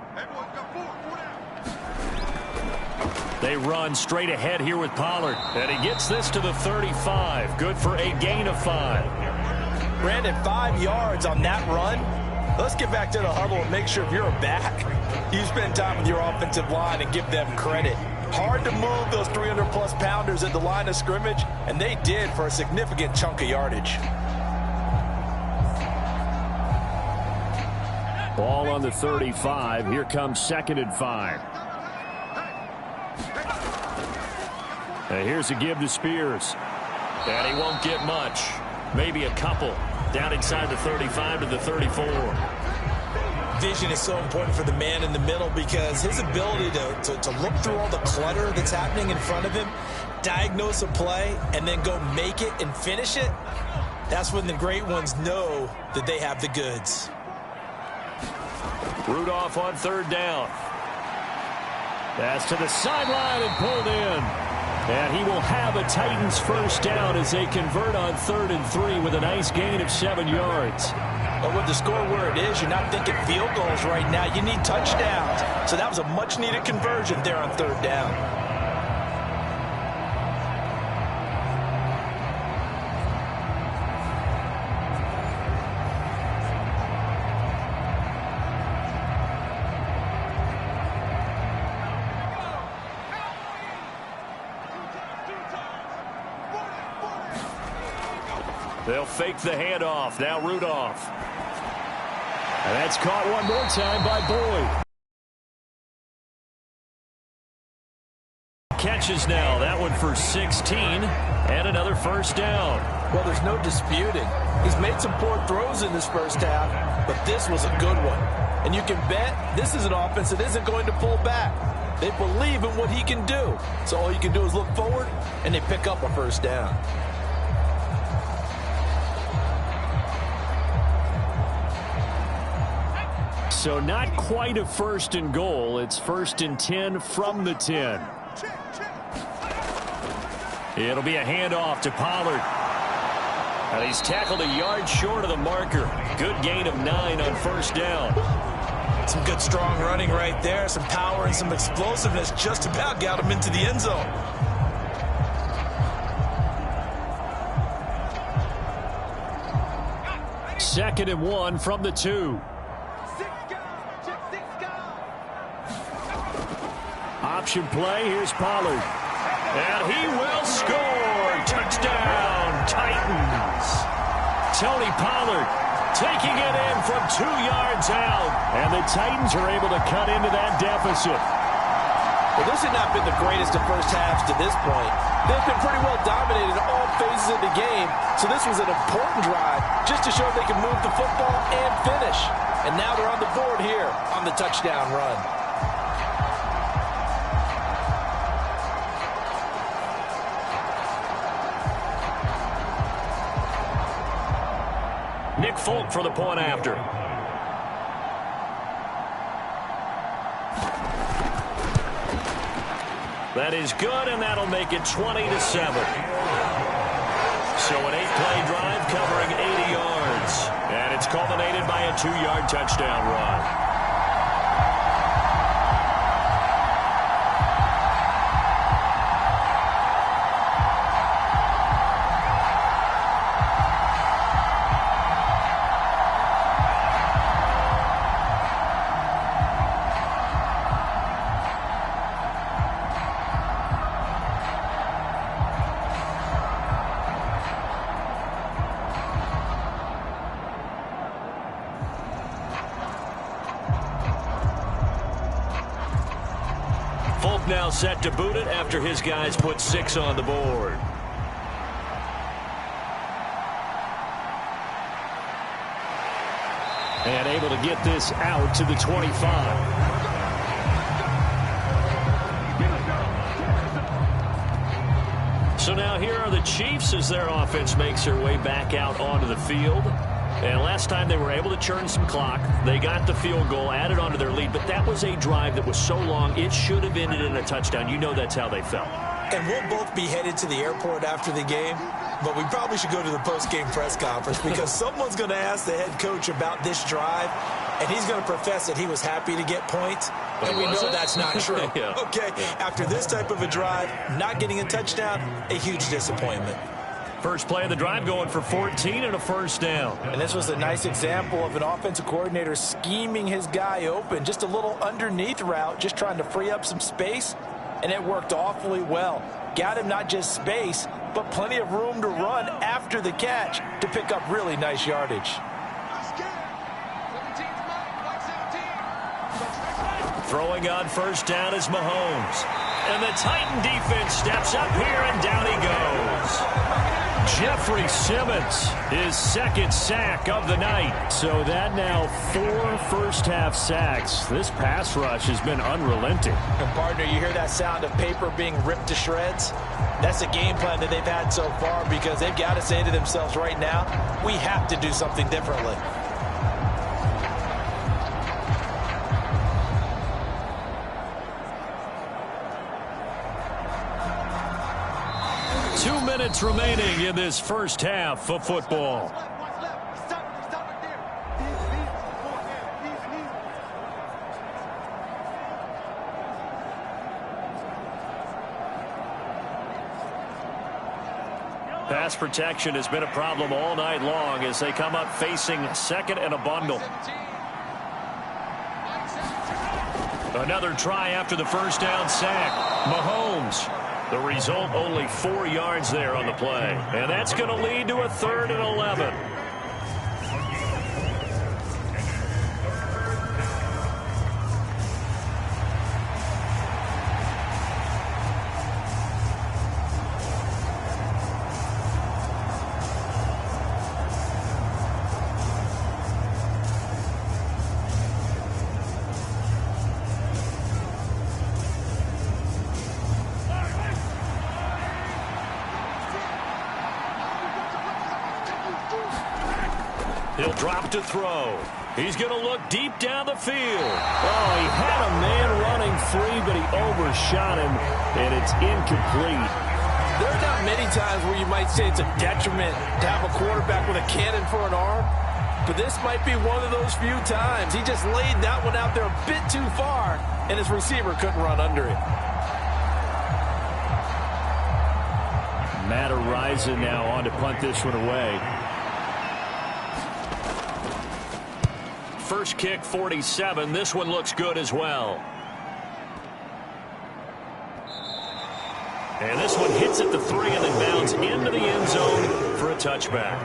They run straight ahead here with Pollard. And he gets this to the 35. Good for a gain of 5. Brandon, 5 yards on that run. Let's get back to the huddle and make sure if you're a back, you spend time with your offensive line and give them credit. Hard to move those 300-plus pounders at the line of scrimmage, and they did for a significant chunk of yardage. Ball on the 35. Here comes 2nd and 5. And here's a give to Spears. And he won't get much. Maybe a couple. Down inside the 35 to the 34. Vision is so important for the man in the middle, because his ability to look through all the clutter that's happening in front of him, diagnose a play, and then go make it and finish it, that's when the great ones know that they have the goods. Rudolph on 3rd down. Pass to the sideline and pulled in. And he will have a Titans 1st down as they convert on 3rd and 3 with a nice gain of 7 yards. But with the score where it is, you're not thinking field goals right now. You need touchdowns. So that was a much-needed conversion there on 3rd down. They'll fake the handoff. Now Rudolph. And that's caught one more time by Boyd. Catches now. That one for 16. And another 1st down. Well, there's no disputing. He's made some poor throws in this first half, but this was a good one. And you can bet this is an offense that isn't going to pull back. They believe in what he can do. So all you can do is look forward, and they pick up a 1st down. So not quite a 1st and goal. It's 1st and 10 from the 10. It'll be a handoff to Pollard. And he's tackled a yard short of the marker. Good gain of 9 on 1st down. Some good strong running right there. Some power and some explosiveness just about got him into the end zone. 2nd and 1 from the 2. Option play. Here's Pollard. And he will score. Touchdown, Titans. Tony Pollard taking it in from 2 yards out. And the Titans are able to cut into that deficit. Well, this had not been the greatest of first halves to this point. They've been pretty well dominated in all phases of the game, so this was an important drive just to show they can move the football and finish. And now they're on the board here on the touchdown run. Nick Folk for the point after. That is good, and that'll make it 20-7. So an 8-play drive covering 80 yards. And it's culminated by a 2-yard touchdown run. Now set to boot it after his guys put 6 on the board. And able to get this out to the 25. So now here are the Chiefs as their offense makes their way back out onto the field. And last time they were able to churn some clock. They got the field goal, added onto their lead, but that was a drive that was so long it should have ended in a touchdown. You know that's how they felt. And we'll both be headed to the airport after the game, but we probably should go to the post-game press conference because someone's going to ask the head coach about this drive, and he's going to profess that he was happy to get points, and we know that's not true. Yeah. Okay, after this type of a drive, not getting a touchdown, a huge disappointment. First play of the drive going for 14 and a first down. And this was a nice example of an offensive coordinator scheming his guy open. Just a little underneath route, just trying to free up some space, and it worked awfully well. Got him not just space, but plenty of room to run after the catch to pick up really nice yardage. Throwing on first down is Mahomes. And the Titan defense steps up here, and down he goes. Jeffrey Simmons, his 2nd sack of the night. So that now 4 first-half sacks. This pass rush has been unrelenting. And partner, you hear that sound of paper being ripped to shreds? That's a game plan that they've had so far because they've got to say to themselves right now, we have to do something differently. Minutes remaining in this first half of football. Pass protection has been a problem all night long as they come up facing 2nd and a bundle. Another try after the first down sack. Mahomes. The result, only 4 yards there on the play. And that's going to lead to a 3rd and 11. He'll drop to throw. He's going to look deep down the field. Oh, he had a man running free, but he overshot him, and it's incomplete. There are not many times where you might say it's a detriment to have a quarterback with a cannon for an arm, but this might be one of those few times. He just laid that one out there a bit too far, and his receiver couldn't run under it. Matt Araiza now on to punt this one away. first kick 47. This one looks good as well. And this one hits at the 3 and then bounds into the end zone for a touchback.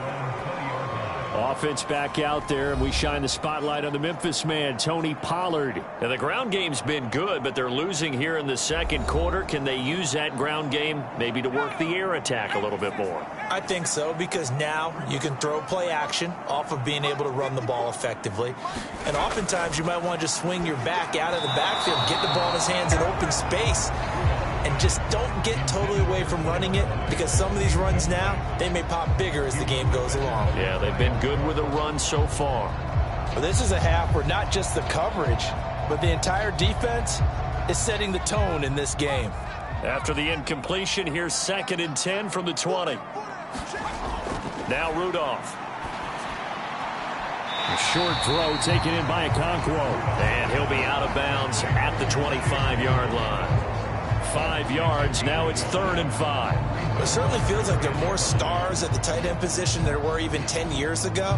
Offense back out there, and we shine the spotlight on the Memphis man, Tony Pollard. And the ground game's been good, but they're losing here in the second quarter. Can they use that ground game maybe to work the air attack a little bit more? I think so, because now you can throw play action off of being able to run the ball effectively. And oftentimes you might want to just swing your back out of the backfield, get the ball in his hands in open space, and just don't get totally away from running it, because some of these runs now, they may pop bigger as the game goes along. Yeah, they've been good with a run so far. Well, this is a half where not just the coverage, but the entire defense is setting the tone in this game. After the incompletion, here's 2nd and 10 from the 20. Now Rudolph. A short throw taken in by Okonkwo. And he'll be out of bounds at the 25-yard line. 5 yards. Now it's 3rd and 5. It certainly feels like there are more stars at the tight end position than there were even 10 years ago.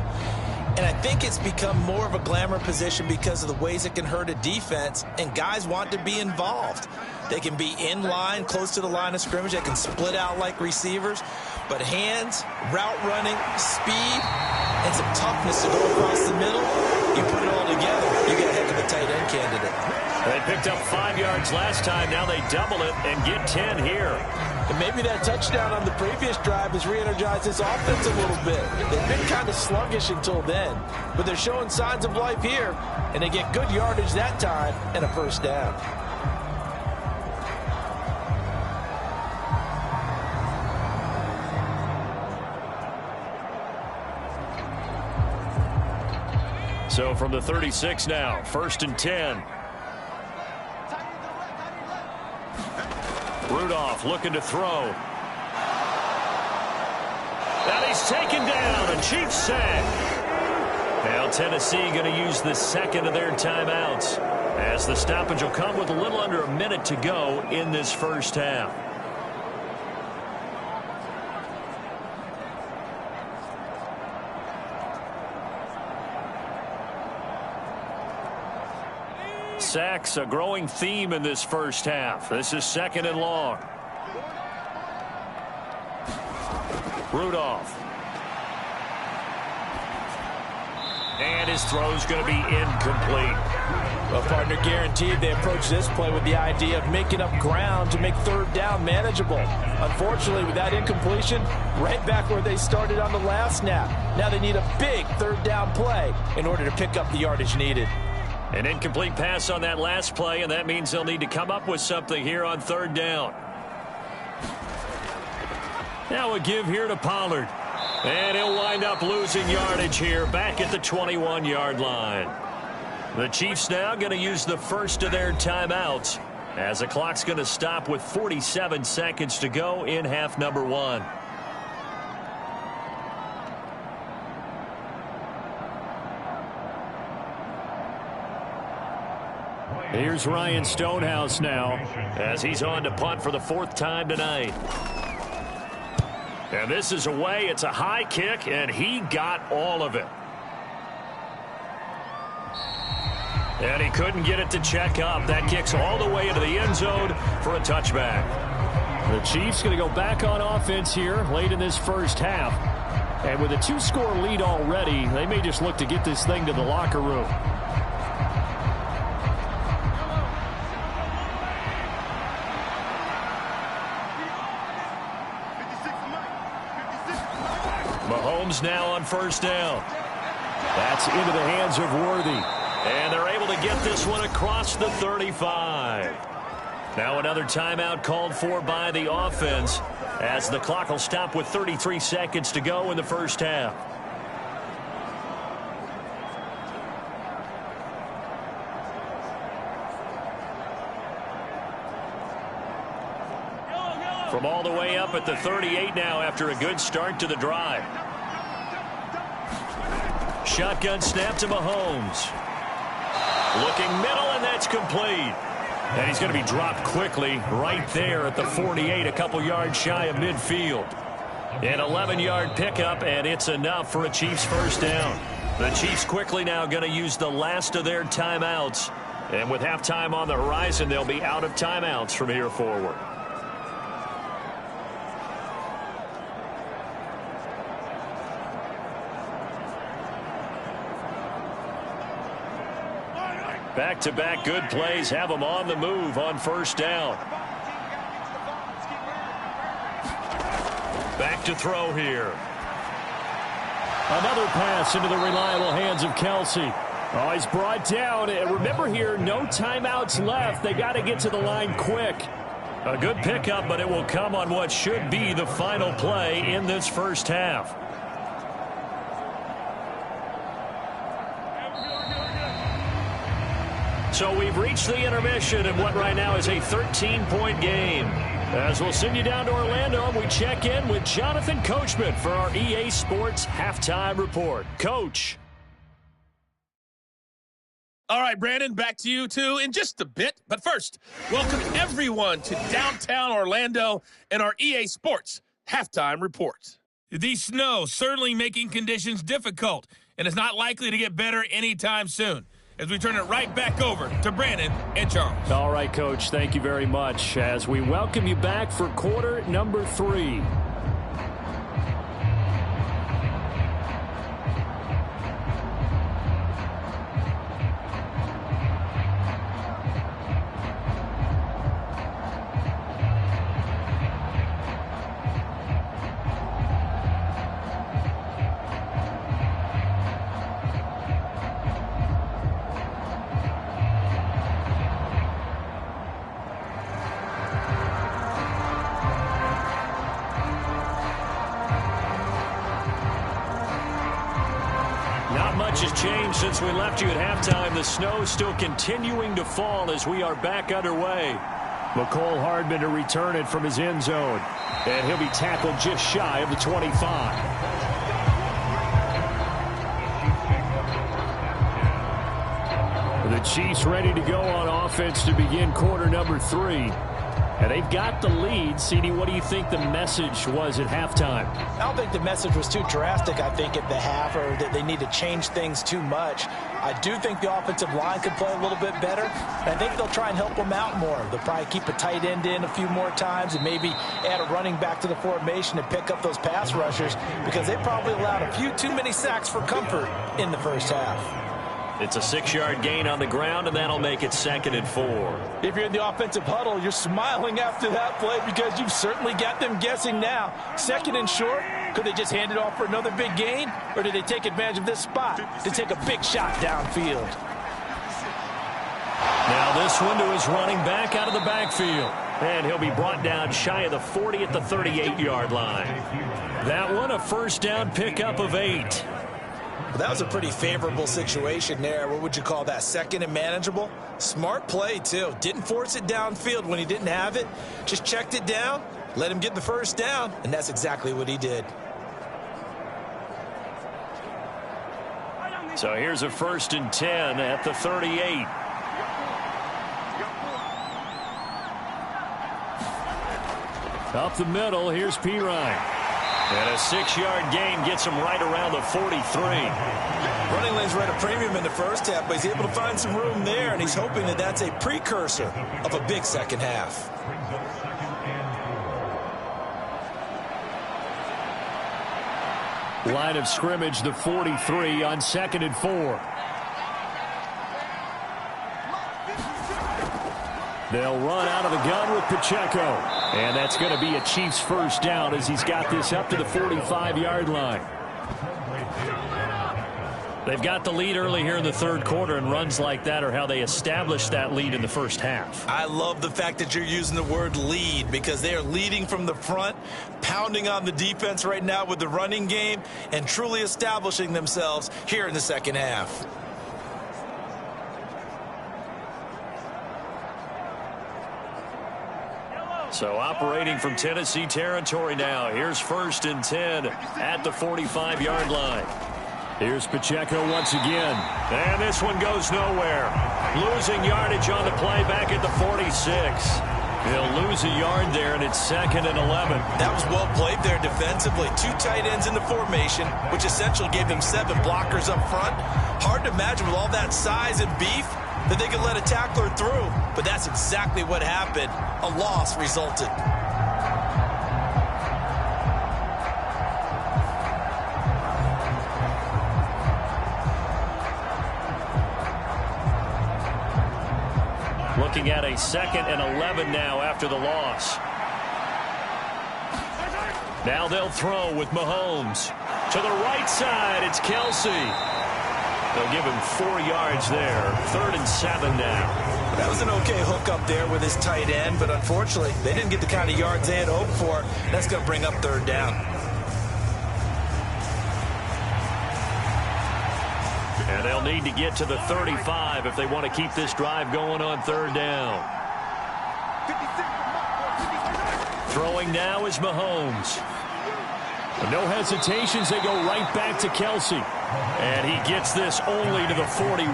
And I think it's become more of a glamour position because of the ways it can hurt a defense, and guys want to be involved. They can be in line, close to the line of scrimmage. They can split out like receivers. But hands, route running, speed, and some toughness to go across the middle, you put it all together, you get a heck of a tight end candidate. They picked up 5 yards last time. Now they double it and get 10 here. And maybe that touchdown on the previous drive has re-energized this offense a little bit. They've been kind of sluggish until then, but they're showing signs of life here, and they get good yardage that time and a first down. So from the 36 now, 1st and 10. Rudolph looking to throw. And he's taken down, a Chiefs sack. Now Tennessee going to use the second of their timeouts, as the stoppage will come with a little under a minute to go in this first half. Sacks, a growing theme in this first half. This is 2nd and long. Rudolph. And his throw's going to be incomplete. Well, partner, guaranteed they approach this play with the idea of making up ground to make 3rd down manageable. Unfortunately, with that incompletion, right back where they started on the last snap. Now they need a big 3rd down play in order to pick up the yardage needed. An incomplete pass on that last play, and that means they'll need to come up with something here on 3rd down. Now a give here to Pollard. And he'll wind up losing yardage here back at the 21-yard line. The Chiefs now going to use the first of their timeouts, as the clock's going to stop with 47 seconds to go in half number 1. Here's Ryan Stonehouse now, as he's on to punt for the 4th time tonight. And this is away. It's a high kick, and he got all of it. And he couldn't get it to check up. That kicks all the way into the end zone for a touchback. The Chiefs going to go back on offense here late in this first half. And with a 2-score lead already, they may just look to get this thing to the locker room. Mahomes now on 1st down. That's into the hands of Worthy. And they're able to get this one across the 35. Now another timeout called for by the offense, as the clock will stop with 33 seconds to go in the first half. From all the way up at the 38 now after a good start to the drive. Shotgun snap to Mahomes. Looking middle, and that's complete. And he's going to be dropped quickly right there at the 48, a couple yards shy of midfield. An 11-yard pickup, and it's enough for a Chiefs first down. The Chiefs quickly now going to use the last of their timeouts. And with halftime on the horizon, they'll be out of timeouts from here forward. Back-to-back good plays have them on the move on first down. Back to throw here. Another pass into the reliable hands of Kelsey. Oh, he's brought down. Remember here, no timeouts left. They got to get to the line quick. A good pickup, but it will come on what should be the final play in this first half. So we've reached the intermission in what right now is a 13-point game. As we'll send you down to Orlando, we check in with Jonathan Coachman for our EA Sports Halftime Report. Coach. All right, Brandon, back to you, too, in just a bit. But first, welcome everyone to downtown Orlando and our EA Sports Halftime Report. The snow certainly making conditions difficult, and it's not likely to get better anytime soon. As we turn it right back over to Brandon and Charles. All right, Coach, thank you very much as we welcome you back for quarter number 3. Has changed since we left you at halftime. The snow still continuing to fall as we are back underway. McCole Hardman to return it from his end zone. And he'll be tackled just shy of the 25. The Chiefs ready to go on offense to begin quarter number 3. And they've got the lead. CD, what do you think the message was at halftime? I don't think the message was too drastic, I think, at the half, or that they need to change things too much. I do think the offensive line could play a little bit better. I think they'll try and help them out more. They'll probably keep a tight end in a few more times and maybe add a running back to the formation to pick up those pass rushers because they probably allowed a few too many sacks for comfort in the first half. It's a 6-yard gain on the ground, and that'll make it 2nd and 4. If you're in the offensive huddle, you're smiling after that play because you've certainly got them guessing now. 2nd and short, could they just hand it off for another big gain? Or did they take advantage of this spot to take a big shot downfield? Now this one to his running back out of the backfield. And he'll be brought down shy of the 40 at the 38-yard line. That one a first down pickup of 8. Well, that was a pretty favorable situation there. What would you call that? 2nd and manageable? Smart play, too. Didn't force it downfield when he didn't have it. Just checked it down, let him get the first down, and that's exactly what he did. So here's a 1st and 10 at the 38. Up the middle, here's Pirine. And a 6-yard gain gets him right around the 43. Running lanes were at a premium in the first half, but he's able to find some room there, and he's hoping that that's a precursor of a big second half. Line of scrimmage, the 43 on 2nd and 4. They'll run out of the gun with Pacheco. And that's going to be a Chiefs first down as he's got this up to the 45-yard line. They've got the lead early here in the third quarter, and runs like that are how they established that lead in the first half. I love the fact that you're using the word lead because they are leading from the front, pounding on the defense right now with the running game, and truly establishing themselves here in the second half. So operating from Tennessee territory now. Here's 1st and 10 at the 45-yard line. Here's Pacheco once again. And this one goes nowhere. Losing yardage on the play back at the 46. He'll lose a yard there, and it's 2nd and 11. That was well played there defensively. 2 tight ends in the formation, which essentially gave them 7 blockers up front. Hard to imagine with all that size and beef that they could let a tackler through. But that's exactly what happened. A loss resulted. Looking at a 2nd and 11 now after the loss. Now they'll throw with Mahomes. To the right side, it's Kelsey. They'll give him 4 yards there. 3rd and 7 now. That was an okay hook up there with his tight end, but unfortunately, they didn't get the kind of yards they had hoped for. That's going to bring up 3rd down. And they'll need to get to the 35 if they want to keep this drive going on 3rd down. Throwing now is Mahomes. No hesitations, they go right back to Kelsey. And he gets this only to the 41,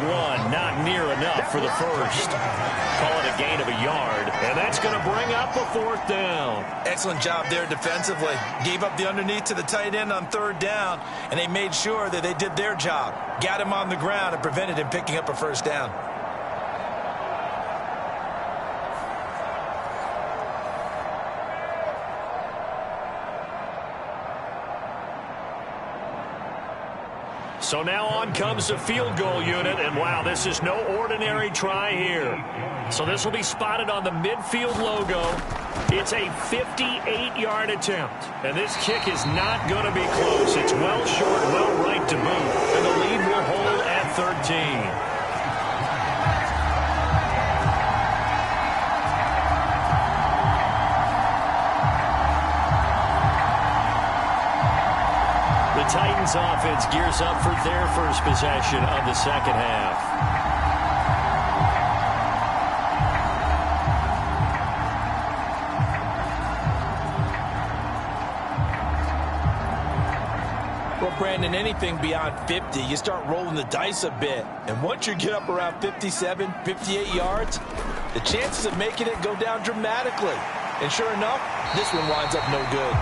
not near enough for the first. Call it a gain of a yard, and that's going to bring up a 4th down. Excellent job there defensively. Gave up the underneath to the tight end on 3rd down, and they made sure that they did their job. Got him on the ground and prevented him picking up a 1st down. So now on comes the field goal unit, and wow, this is no ordinary try here. So this will be spotted on the midfield logo. It's a 58-yard attempt, and this kick is not going to be close. It's well short, well right to boot, and the lead will hold at 13. Titans offense gears up for their first possession of the 2nd half. Well, Brandon, anything beyond 50, you start rolling the dice a bit. And once you get up around 57, 58 yards, the chances of making it go down dramatically. And sure enough, this one winds up no good.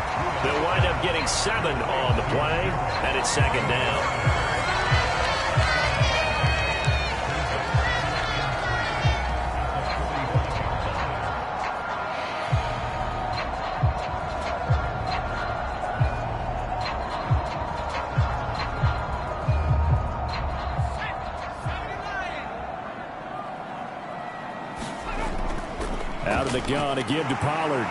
They'll wind up getting 7 on the play, and it's 2nd down. Out of the gun again to Pollard.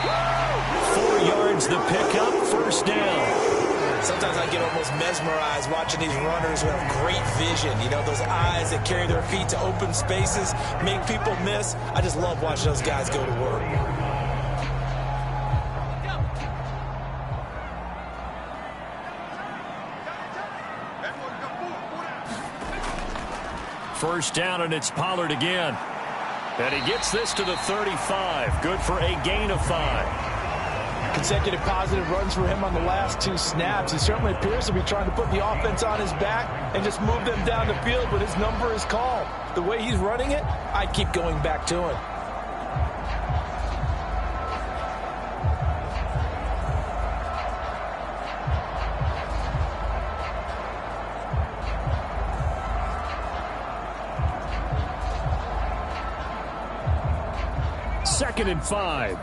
4 yards the pickup, 1st down. Sometimes I get almost mesmerized watching these runners who have great vision. You know, those eyes that carry their feet to open spaces, make people miss. I just love watching those guys go to work. First down, and it's Pollard again. And he gets this to the 35. Good for a gain of 5. Consecutive positive runs for him on the last 2 snaps. He certainly appears to be trying to put the offense on his back and just move them down the field when his number is called. The way he's running it, I'd keep going back to him. Second and 5.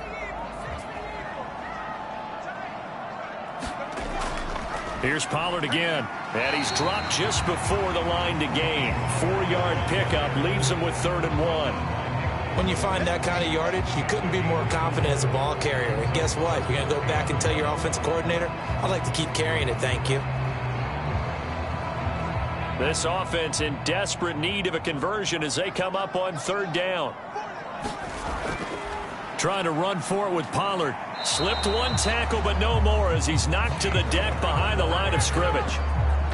Here's Pollard again. And he's dropped just before the line to gain. 4-yard pickup leaves him with 3rd and 1. When you find that kind of yardage, you couldn't be more confident as a ball carrier. And guess what? You're going to go back and tell your offensive coordinator, I'd like to keep carrying it, thank you. This offense in desperate need of a conversion as they come up on 3rd down. Trying to run for it with Pollard. Slipped 1 tackle, but no more as he's knocked to the deck behind the line of scrimmage.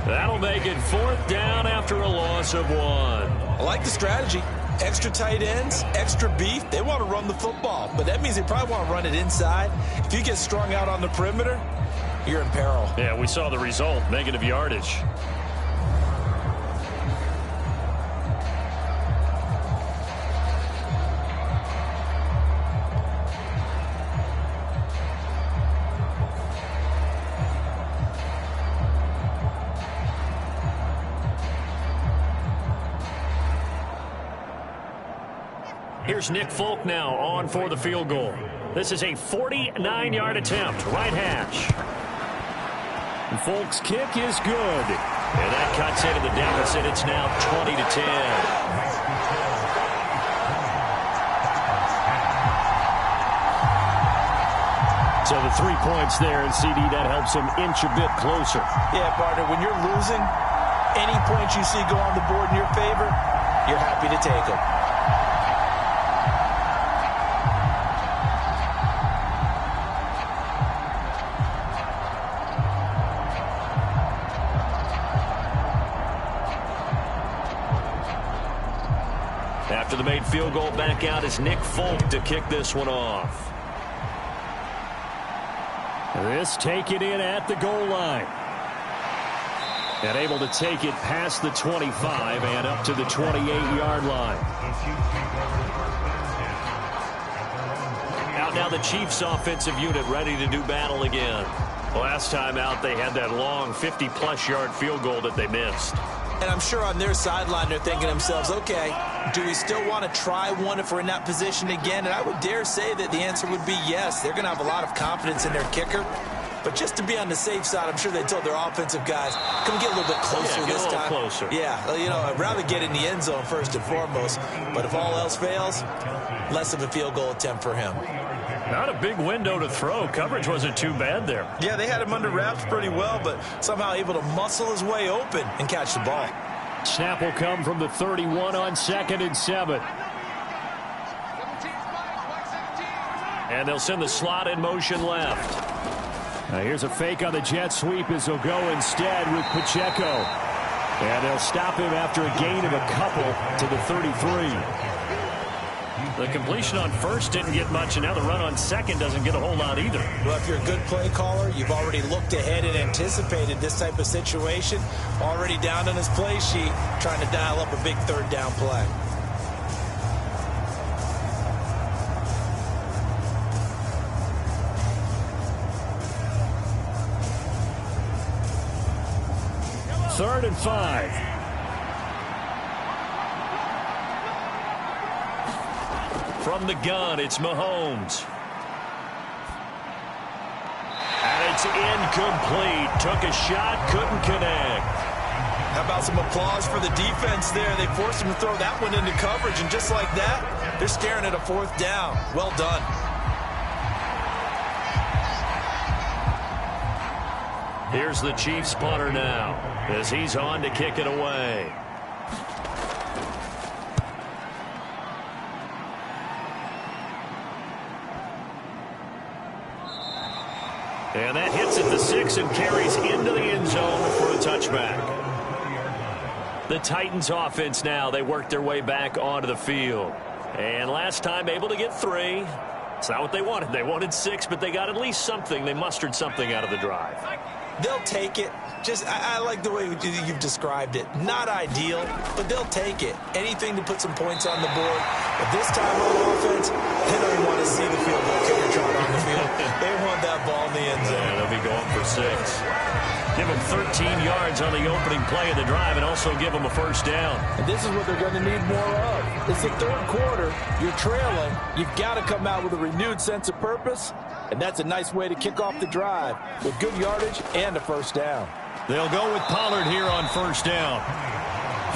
That'll make it 4th down after a loss of 1. I like the strategy. Extra tight ends, extra beef. They want to run the football, but that means they probably want to run it inside. If you get strung out on the perimeter, you're in peril. Yeah, we saw the result, negative yardage. Here's Nick Folk now on for the field goal. This is a 49-yard attempt, right hash. And Folk's kick is good. And that cuts into the deficit. It's now 20-10. So the 3 points there, and CD, that helps him inch a bit closer. Yeah, partner, when you're losing, any points you see go on the board in your favor, you're happy to take them. After the made field goal, back out is Nick Folk to kick this one off. This taken in at the goal line. And able to take it past the 25 and up to the 28-yard line. Out now the Chiefs offensive unit ready to do battle again. Last time out they had that long 50-plus yard field goal that they missed. And I'm sure on their sideline they're thinking to themselves, okay, do we still want to try one if we're in that position again? And I would dare say that the answer would be yes. They're going to have a lot of confidence in their kicker. But just to be on the safe side, I'm sure they told their offensive guys, come get a little bit closer this time. Closer. Yeah, you know, I'd rather get in the end zone first and foremost. But if all else fails, less of a field goal attempt for him. Not a big window to throw. Coverage wasn't too bad there. Yeah, they had him under wraps pretty well, but somehow able to muscle his way open and catch the ball. Snap will come from the 31 on 2nd and 7. And they'll send the slot in motion left. Now here's a fake on the jet sweep as they'll go instead with Pacheco. And they'll stop him after a gain of a couple to the 33. The completion on first didn't get much, and now the run on second doesn't get a whole lot either. Well, if you're a good play caller, you've already looked ahead and anticipated this type of situation. Already down on his play sheet, trying to dial up a big third down play. Third and 5. From the gun, it's Mahomes. And it's incomplete. Took a shot, couldn't connect. How about some applause for the defense there? They forced him to throw that one into coverage, and just like that, they're staring at a fourth down. Well done. Here's the Chiefs punter now as he's on to kick it away. And that hits at the 6 and carries into the end zone for a touchback. The Titans offense now, they work their way back onto the field. And last time able to get 3. It's not what they wanted. They wanted 6, but they got at least something. They mustered something out of the drive. They'll take it. I like the way you've described it. Not ideal, but they'll take it. Anything to put some points on the board. But this time on offense, they don't even want to see the field goal kicker trot on the field. They want that ball in the end zone. Yeah, they'll be going for 6. Give them 13 yards on the opening play of the drive and also give them a first down. And this is what they're going to need more of. It's the third quarter. You're trailing. You've got to come out with a renewed sense of purpose. And that's a nice way to kick off the drive with good yardage and a first down. They'll go with Pollard here on first down.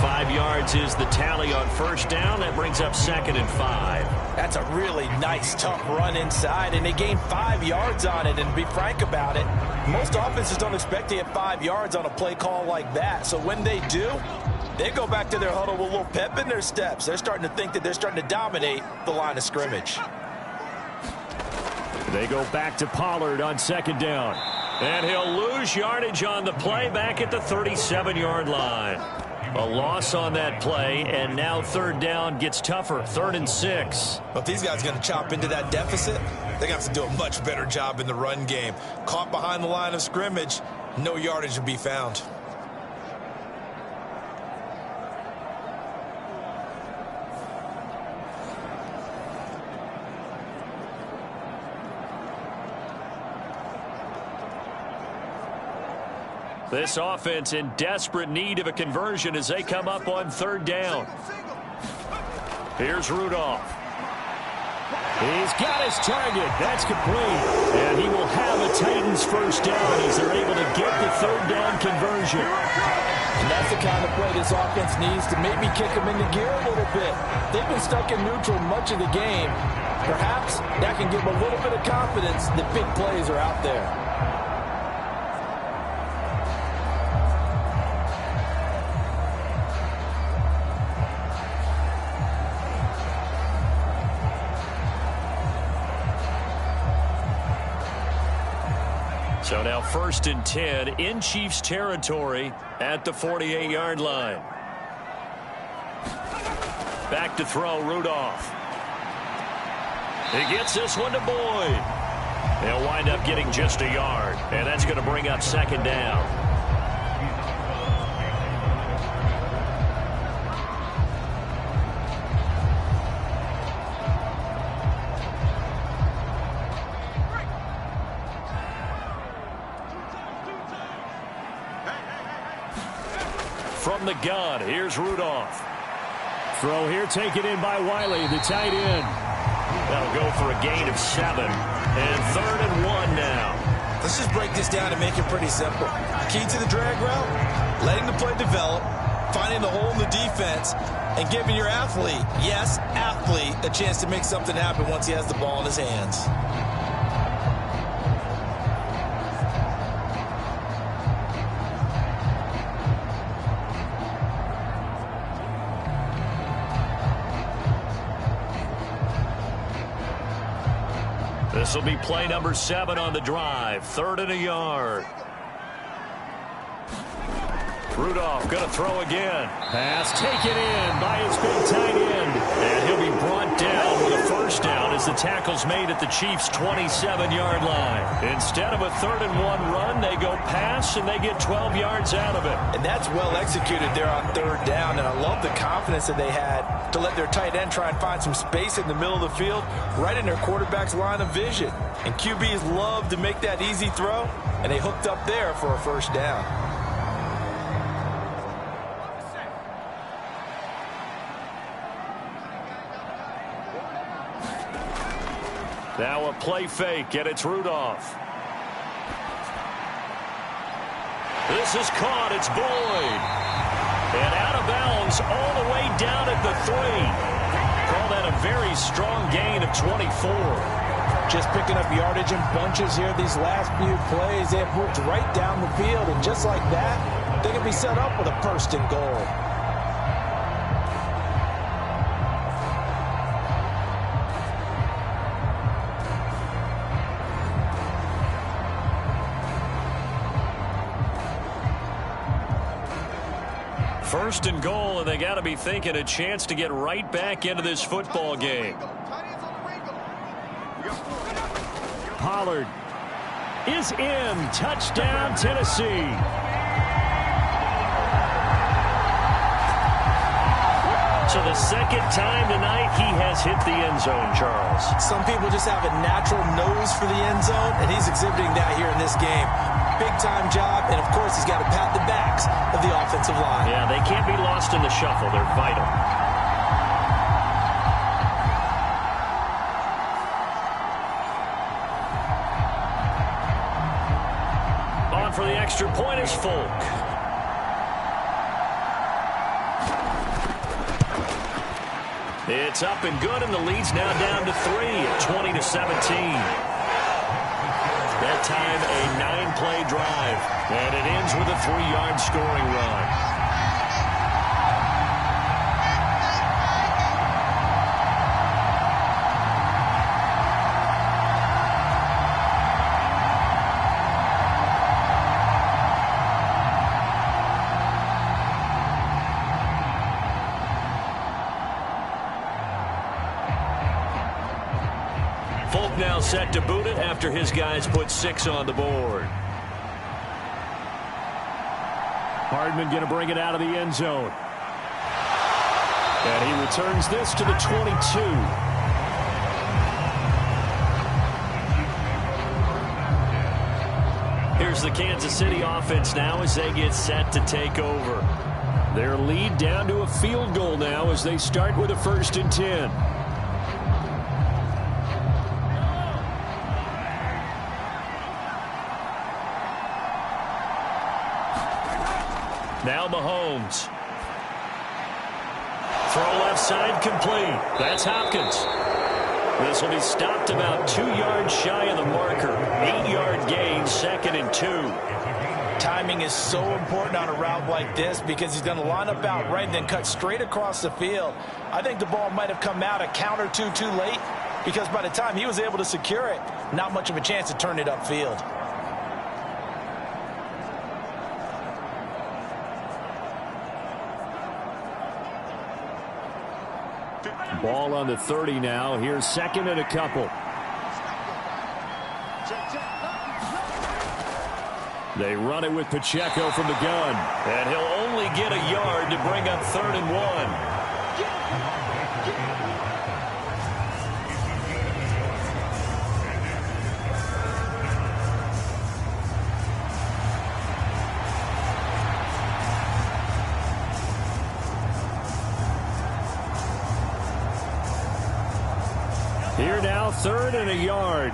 5 yards is the tally on first down. That brings up 2nd and 5. That's a really nice, tough run inside, and they gained 5 yards on it. And to be frank about it, most offenses don't expect to get 5 yards on a play call like that. So when they do, they go back to their huddle with a little pep in their steps. They're starting to think that they're starting to dominate the line of scrimmage. They go back to Pollard on 2nd down. And he'll lose yardage on the play back at the 37-yard line. A loss on that play, and now 3rd down gets tougher. 3rd and 6. But if these guys are going to chop into that deficit, they're going to have to do a much better job in the run game. Caught behind the line of scrimmage, no yardage to be found. This offense in desperate need of a conversion as they come up on 3rd down. Here's Rudolph. He's got his target. That's complete. And he will have a Titans first down as they're able to get the third down conversion. And that's the kind of play this offense needs to maybe kick them into gear a little bit. They've been stuck in neutral much of the game. Perhaps that can give them a little bit of confidence that big plays are out there. So now 1st and 10 in Chiefs territory at the 48-yard line. Back to throw, Rudolph. He gets this one to Boyd. They'll wind up getting just a yard, and that's going to bring up 2nd down. From the gun, here's Rudolph. Throw here taken in by Wiley, the tight end. That'll go for a gain of 7. And 3rd and 1 now. Let's just break this down and make it pretty simple. Key to the drag route, letting the play develop, finding the hole in the defense, and giving your athlete, yes, athlete, a chance to make something happen once he has the ball in his hands. This will be play number 7 on the drive. 3rd and a yard. Rudolph going to throw again. Pass taken in by his big tight end. And he'll be brought down with a first down as the tackle's made at the Chiefs' 27-yard line. Instead of a 3rd and 1 run, they go pass and they get 12 yards out of it. And that's well executed there on 3rd down. And I love the confidence that they had to let their tight end try and find some space in the middle of the field, right in their quarterback's line of vision. And QBs love to make that easy throw, and they hooked up there for a first down. Now a play fake, and it's Rudolph. This is caught. It's Boyd. And out of bounds all the way down at the 3. Call that a very strong gain of 24. Just picking up yardage in bunches here these last few plays. They have moved right down the field, and just like that, they can be set up with a 1st and goal. First and goal, and they got to be thinking a chance to get right back into this football game. Pollard is in. Touchdown, Tennessee. So the 2nd time tonight he has hit the end zone, Charles. Some people just have a natural nose for the end zone, and he's exhibiting that here in this game. Big-time job, and, of course, he's got to pat the backs of the offensive line. Yeah, they can't be lost in the shuffle. They're vital. On for the extra point is Folk. It's up and good, and the lead's now down to 3 at 20-17. That time, a 9-play drive. And it ends with a 3-yard scoring run. Folk now set to boot it after his guys put 6 on the board. Hardman going to bring it out of the end zone. And he returns this to the 22. Here's the Kansas City offense now as they get set to take over. Their lead down to a field goal now as they start with a 1st and 10. Now Mahomes. Throw left side complete. That's Hopkins. This will be stopped about 2 yards shy of the marker. 8-yard gain, 2nd and 2. Timing is so important on a route like this because he's going to line up out right and then cut straight across the field. I think the ball might have come out a count or two too late because by the time he was able to secure it, not much of a chance to turn it upfield. Ball on the 30 now. Here's 2nd and a couple. They run it with Pacheco from the gun. And he'll only get a yard to bring up 3rd and 1. Here now, 3rd and a yard.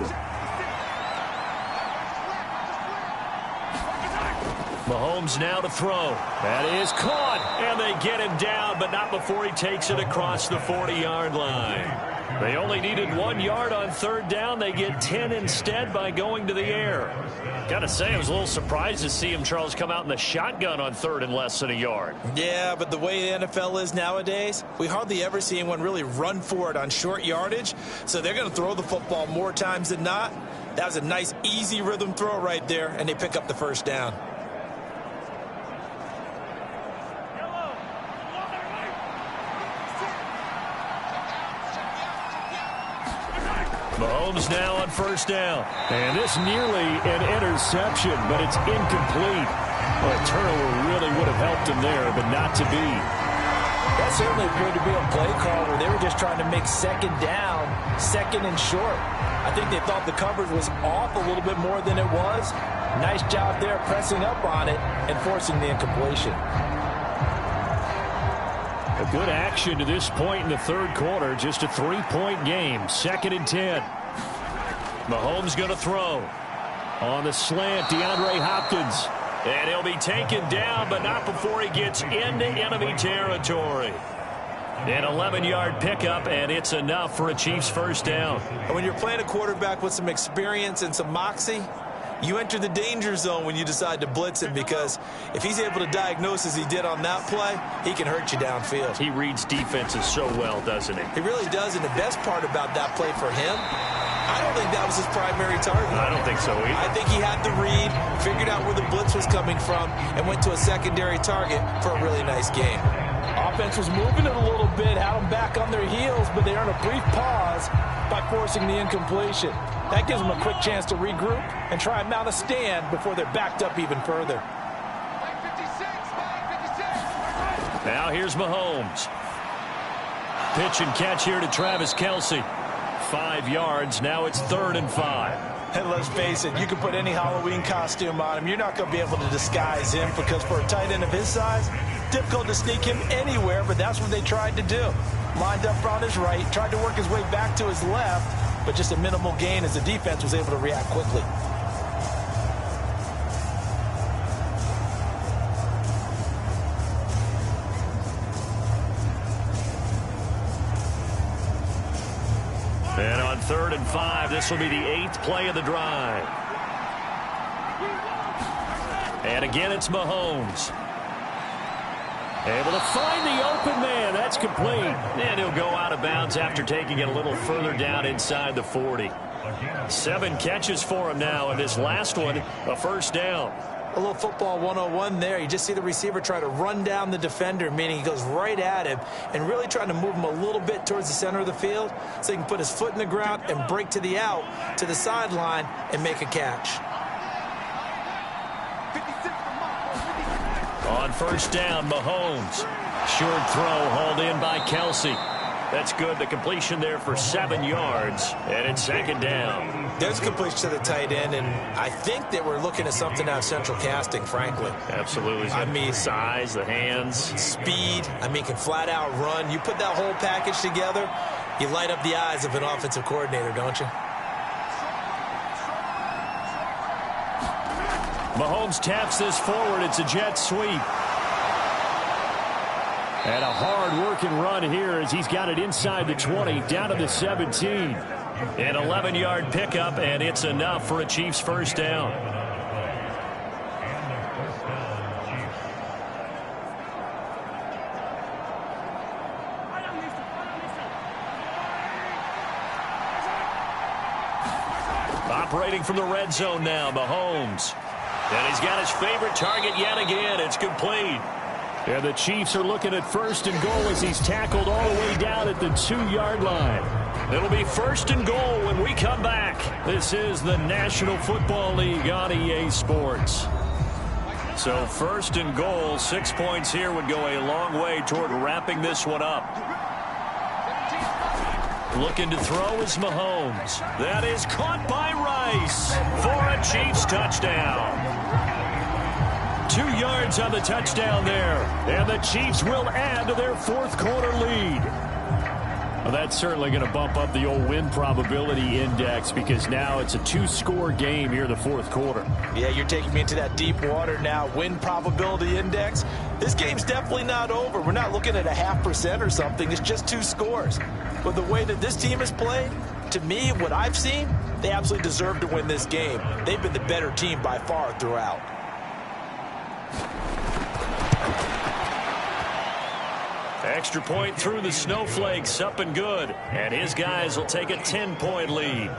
Mahomes now to throw. That is caught, and they get him down, but not before he takes it across the 40-yard line. They only needed 1 yard on 3rd down. They get 10 instead by going to the air. Got to say, I was a little surprised to see him, Charles, come out in the shotgun on 3rd and less than a yard. Yeah, but the way the NFL is nowadays, we hardly ever see anyone really run for it on short yardage. So they're going to throw the football more times than not. That was a nice, easy rhythm throw right there, and they pick up the 1st down. Mahomes now on 1st down. And this nearly an interception, but it's incomplete. Well, a turnover really would have helped him there, but not to be. That certainly appeared to be a play call where they were just trying to make 2nd down, 2nd and short. I think they thought the coverage was off a little bit more than it was. Nice job there pressing up on it and forcing the incompletion. A good action to this point in the 3rd quarter. Just a 3-point game. 2nd and 10. Mahomes going to throw. On the slant, DeAndre Hopkins. And he'll be taken down, but not before he gets into enemy territory. An 11-yard pickup, and it's enough for a Chiefs 1st down. And when you're playing a quarterback with some experience and some moxie, you enter the danger zone when you decide to blitz him, because if he's able to diagnose as he did on that play, he can hurt you downfield. He reads defenses so well, doesn't he? He really does, and the best part about that play for him, I don't think that was his primary target. I don't think so either. I think he had the read, figured out where the blitz was coming from, and went to a secondary target for a really nice game. Offense was moving it a little bit, had them back on their heels, but they earned a brief pause by forcing the incompletion. That gives them a quick chance to regroup and try and mount a stand before they're backed up even further. Now here's Mahomes. Pitch and catch here to Travis Kelce. 5 yards. Now it's 3rd and 5. And let's face it, you can put any Halloween costume on him. You're not going to be able to disguise him, because for a tight end of his size, difficult to sneak him anywhere, but that's what they tried to do. Lined up on his right, tried to work his way back to his left, but just a minimal gain as the defense was able to react quickly. And on 3rd and 5, this will be the 8th play of the drive. And again, it's Mahomes. Able to find the open man. That's complete. And he'll go out of bounds after taking it a little further down inside the 40. 7 catches for him now, and this last one, a 1st down. A little football 101 there. You just see the receiver try to run down the defender, meaning he goes right at him and really trying to move him a little bit towards the center of the field so he can put his foot in the ground and break to the out, to the sideline, and make a catch. On 1st down, Mahomes. Short throw hauled in by Kelce. That's good. The completion there for 7 yards, and it's 2nd down. There's a completion to the tight end, and I think that we're looking at something out of central casting, frankly. Absolutely. I mean, size, the hands. Speed. I mean, can flat out run. You put that whole package together, you light up the eyes of an offensive coordinator, don't you? Mahomes taps this forward. It's a jet sweep. And a hard-working run here as he's got it inside the 20, down to the 17. An 11-yard pickup, and it's enough for a Chiefs first down. Operating from the red zone now, Mahomes. And he's got his favorite target yet again. It's complete. And the Chiefs are looking at first and goal as he's tackled all the way down at the 2-yard line. It'll be first and goal when we come back. This is the National Football League on EA Sports. So first and goal, 6 points here would go a long way toward wrapping this one up. Looking to throw is Mahomes. That is caught by Rice for a Chiefs touchdown. 2 yards on the touchdown there. And the Chiefs will add to their fourth quarter lead. Well, that's certainly going to bump up the old win probability index because now it's a 2-score game here in the fourth quarter. Yeah, you're taking me into that deep water now. Win probability index. This game's definitely not over. We're not looking at a 0.5% or something. It's just 2 scores. But the way that this team has played, to me, what I've seen, they absolutely deserve to win this game. They've been the better team by far throughout. Extra point through the snowflakes, up and good. And his guys will take a 10-point lead.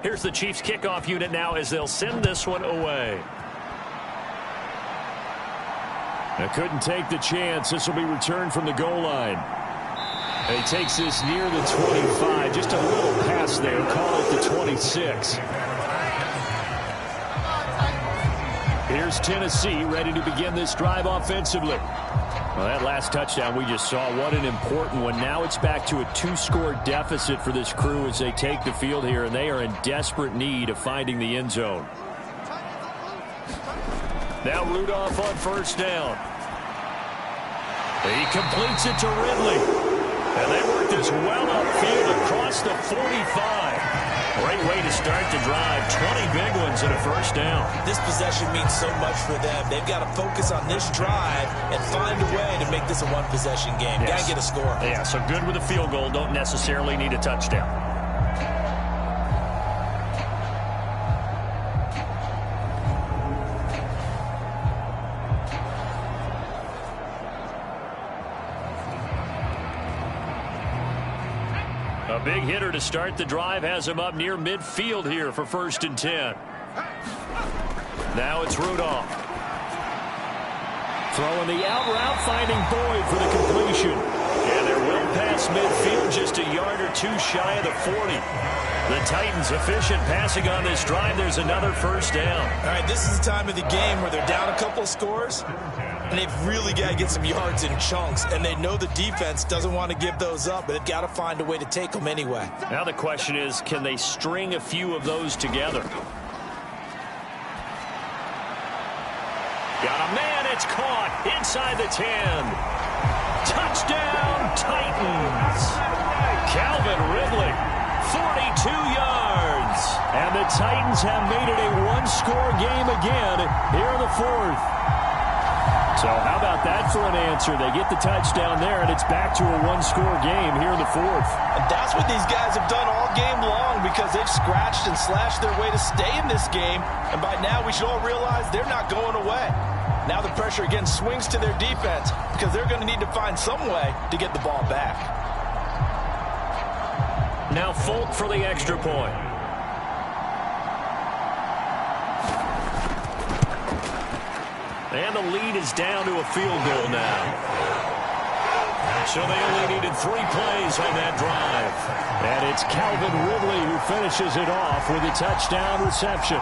Here's the Chiefs kickoff unit now as they'll send this one away. They couldn't take the chance. This will be returned from the goal line. He takes this near the 25. Just a little pass there. Call it the 26. Here's Tennessee ready to begin this drive offensively. Well, that last touchdown we just saw, what an important one. Now it's back to a 2-score deficit for this crew as they take the field here, and they are in desperate need of finding the end zone. Now Rudolph on first down. He completes it to Ridley. And they work this well upfield across the 45. Great way to start the drive. 20 big ones and a first down. This possession means so much for them. They've got to focus on this drive and find a way to make this a one-possession game. Yes. Got to get a score. Yeah, so good with a field goal. Don't necessarily need a touchdown. A big hitter to start the drive has him up near midfield here for first and 10. Now it's Rudolph. Throwing the out route, finding Boyd for the completion. And they're well past midfield, just a yard or two shy of the 40. The Titans efficient passing on this drive. There's another first down. All right, this is the time of the game where they're down a couple of scores, and they've really got to get some yards in chunks, and they know the defense doesn't want to give those up, but they've got to find a way to take them anyway. Now the question is, can they string a few of those together? Got a man, it's caught inside the 10. Touchdown, Titans. Calvin Ridley, 42 yards. And the Titans have made it a one-score game again here in the fourth. So how about that for an answer? They get the touchdown there, and it's back to a one-score game here in the fourth. And that's what these guys have done all game long because they've scratched and slashed their way to stay in this game. And by now we should all realize they're not going away. Now the pressure again swings to their defense because they're going to need to find some way to get the ball back. Now Folk for the extra point. And the lead is down to a field goal now. So they only needed 3 plays on that drive. And it's Calvin Ridley who finishes it off with a touchdown reception.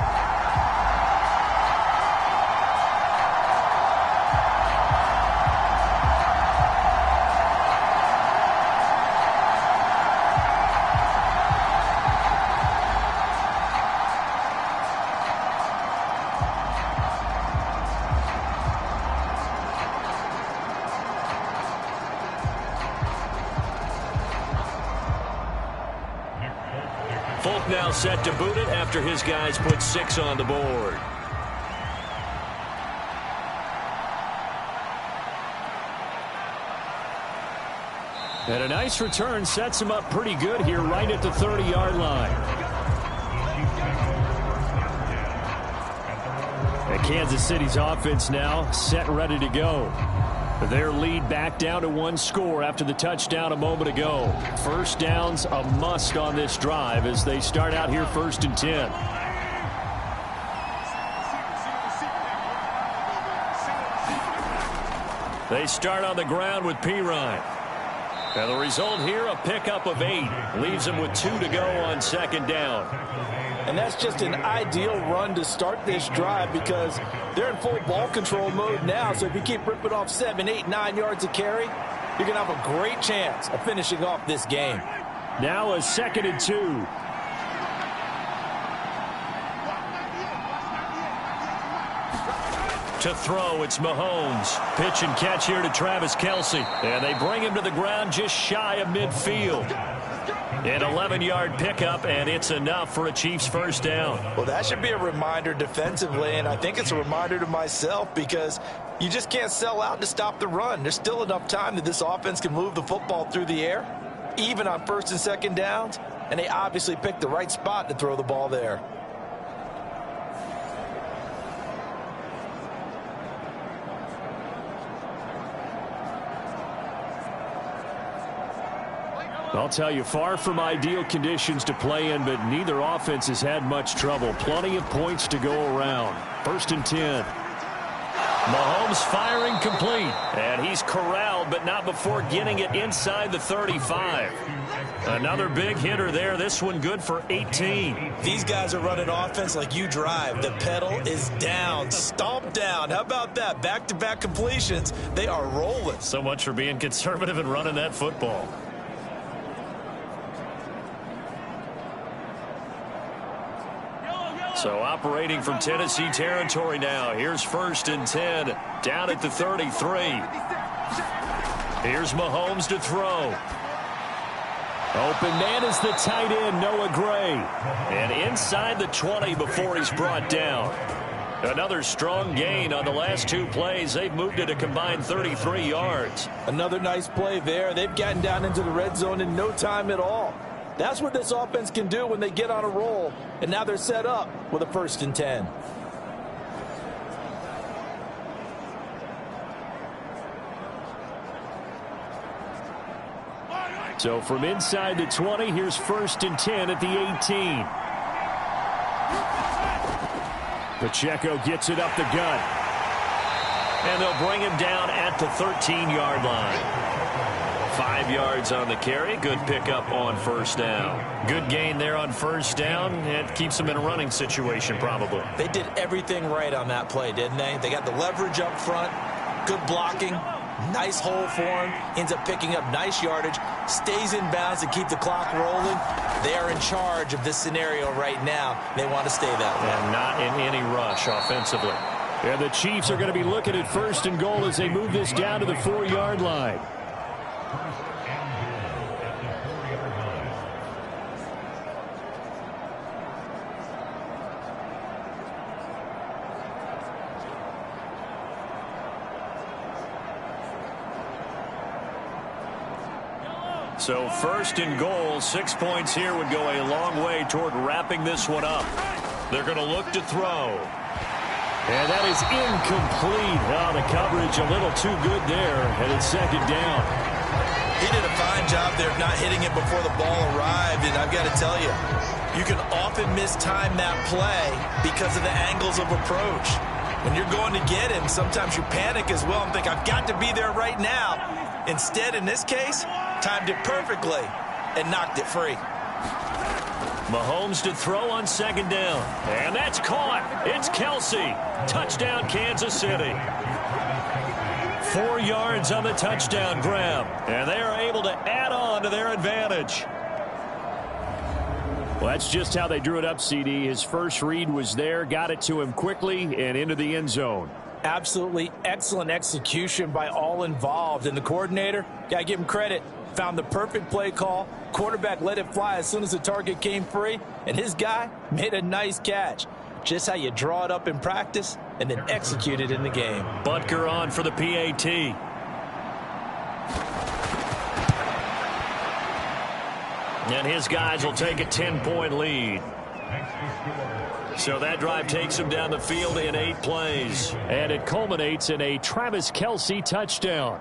Folk now set to boot it after his guys put 6 on the board. And a nice return sets him up pretty good here right at the 30-yard line. And Kansas City's offense now set and ready to go. Their lead back down to 1 score after the touchdown a moment ago. First down's a must on this drive as they start out here 1st and 10. They start on the ground with Pirine. And the result here, a pickup of 8. Leaves them with 2 to go on 2nd down. And that's just an ideal run to start this drive because they're in full ball control mode now. So if you keep ripping off 7, 8, 9 yards of carry, you're going to have a great chance of finishing off this game. Now a 2nd and 2. To throw, it's Mahomes. Pitch and catch here to Travis Kelce. And they bring him to the ground just shy of midfield. An 11-yard pickup, and it's enough for a Chiefs first down. Well, that should be a reminder defensively, and I think it's a reminder to myself because you just can't sell out to stop the run. There's still enough time that this offense can move the football through the air, even on 1st and 2nd downs, and they obviously picked the right spot to throw the ball there. I'll tell you, far from ideal conditions to play in, but neither offense has had much trouble. Plenty of points to go around. 1st and 10. Mahomes firing complete. And he's corralled, but not before getting it inside the 35. Another big hitter there. This one good for 18. These guys are running offense like you drive. The pedal is down. Stomp down. How about that? Back-to-back completions. They are rolling. So much for being conservative and running that football. So operating from Tennessee territory now. Here's 1st and 10. Down at the 33. Here's Mahomes to throw. Open man is the tight end, Noah Gray. And inside the 20 before he's brought down. Another strong gain on the last 2 plays. They've moved it a combined 33 yards. Another nice play there. They've gotten down into the red zone in no time at all. That's what this offense can do when they get on a roll. And now they're set up with a 1st and 10. So from inside the 20, here's 1st and 10 at the 18. Pacheco gets it up the gut. And they'll bring him down at the 13-yard line. 5 yards on the carry. Good pickup on 1st down. Good gain there on 1st down. It keeps them in a running situation probably. They did everything right on that play, didn't they? They got the leverage up front. Good blocking. Nice hole for him. Ends up picking up nice yardage. Stays in bounds to keep the clock rolling. They are in charge of this scenario right now. They want to stay that way. And not in any rush offensively. And the Chiefs are going to be looking at 1st and goal as they move this down to the 4-yard line. So 1st and goal, 6 points here would go a long way toward wrapping this one up. They're going to look to throw. And that is incomplete. Oh, the coverage a little too good there, and it's 2nd down. He did a fine job there of not hitting it before the ball arrived, and I've got to tell you, you can often mistime that play because of the angles of approach. When you're going to get him, sometimes you panic as well and think, I've got to be there right now. Instead, in this case, timed it perfectly and knocked it free. Mahomes to throw on second down. And that's caught. It's Kelsey. Touchdown, Kansas City. 4 yards on the touchdown grab. And they are able to add on to their advantage. Well, that's just how they drew it up, CD. His first read was there, got it to him quickly, and into the end zone. Absolutely excellent execution by all involved. And the coordinator, got to give him credit, found the perfect play call. Quarterback let it fly as soon as the target came free, and his guy made a nice catch. Just how you draw it up in practice and then execute it in the game. Butker on for the PAT. And his guys will take a 10-point lead. So that drive takes him down the field in 8 plays. And it culminates in a Travis Kelce touchdown.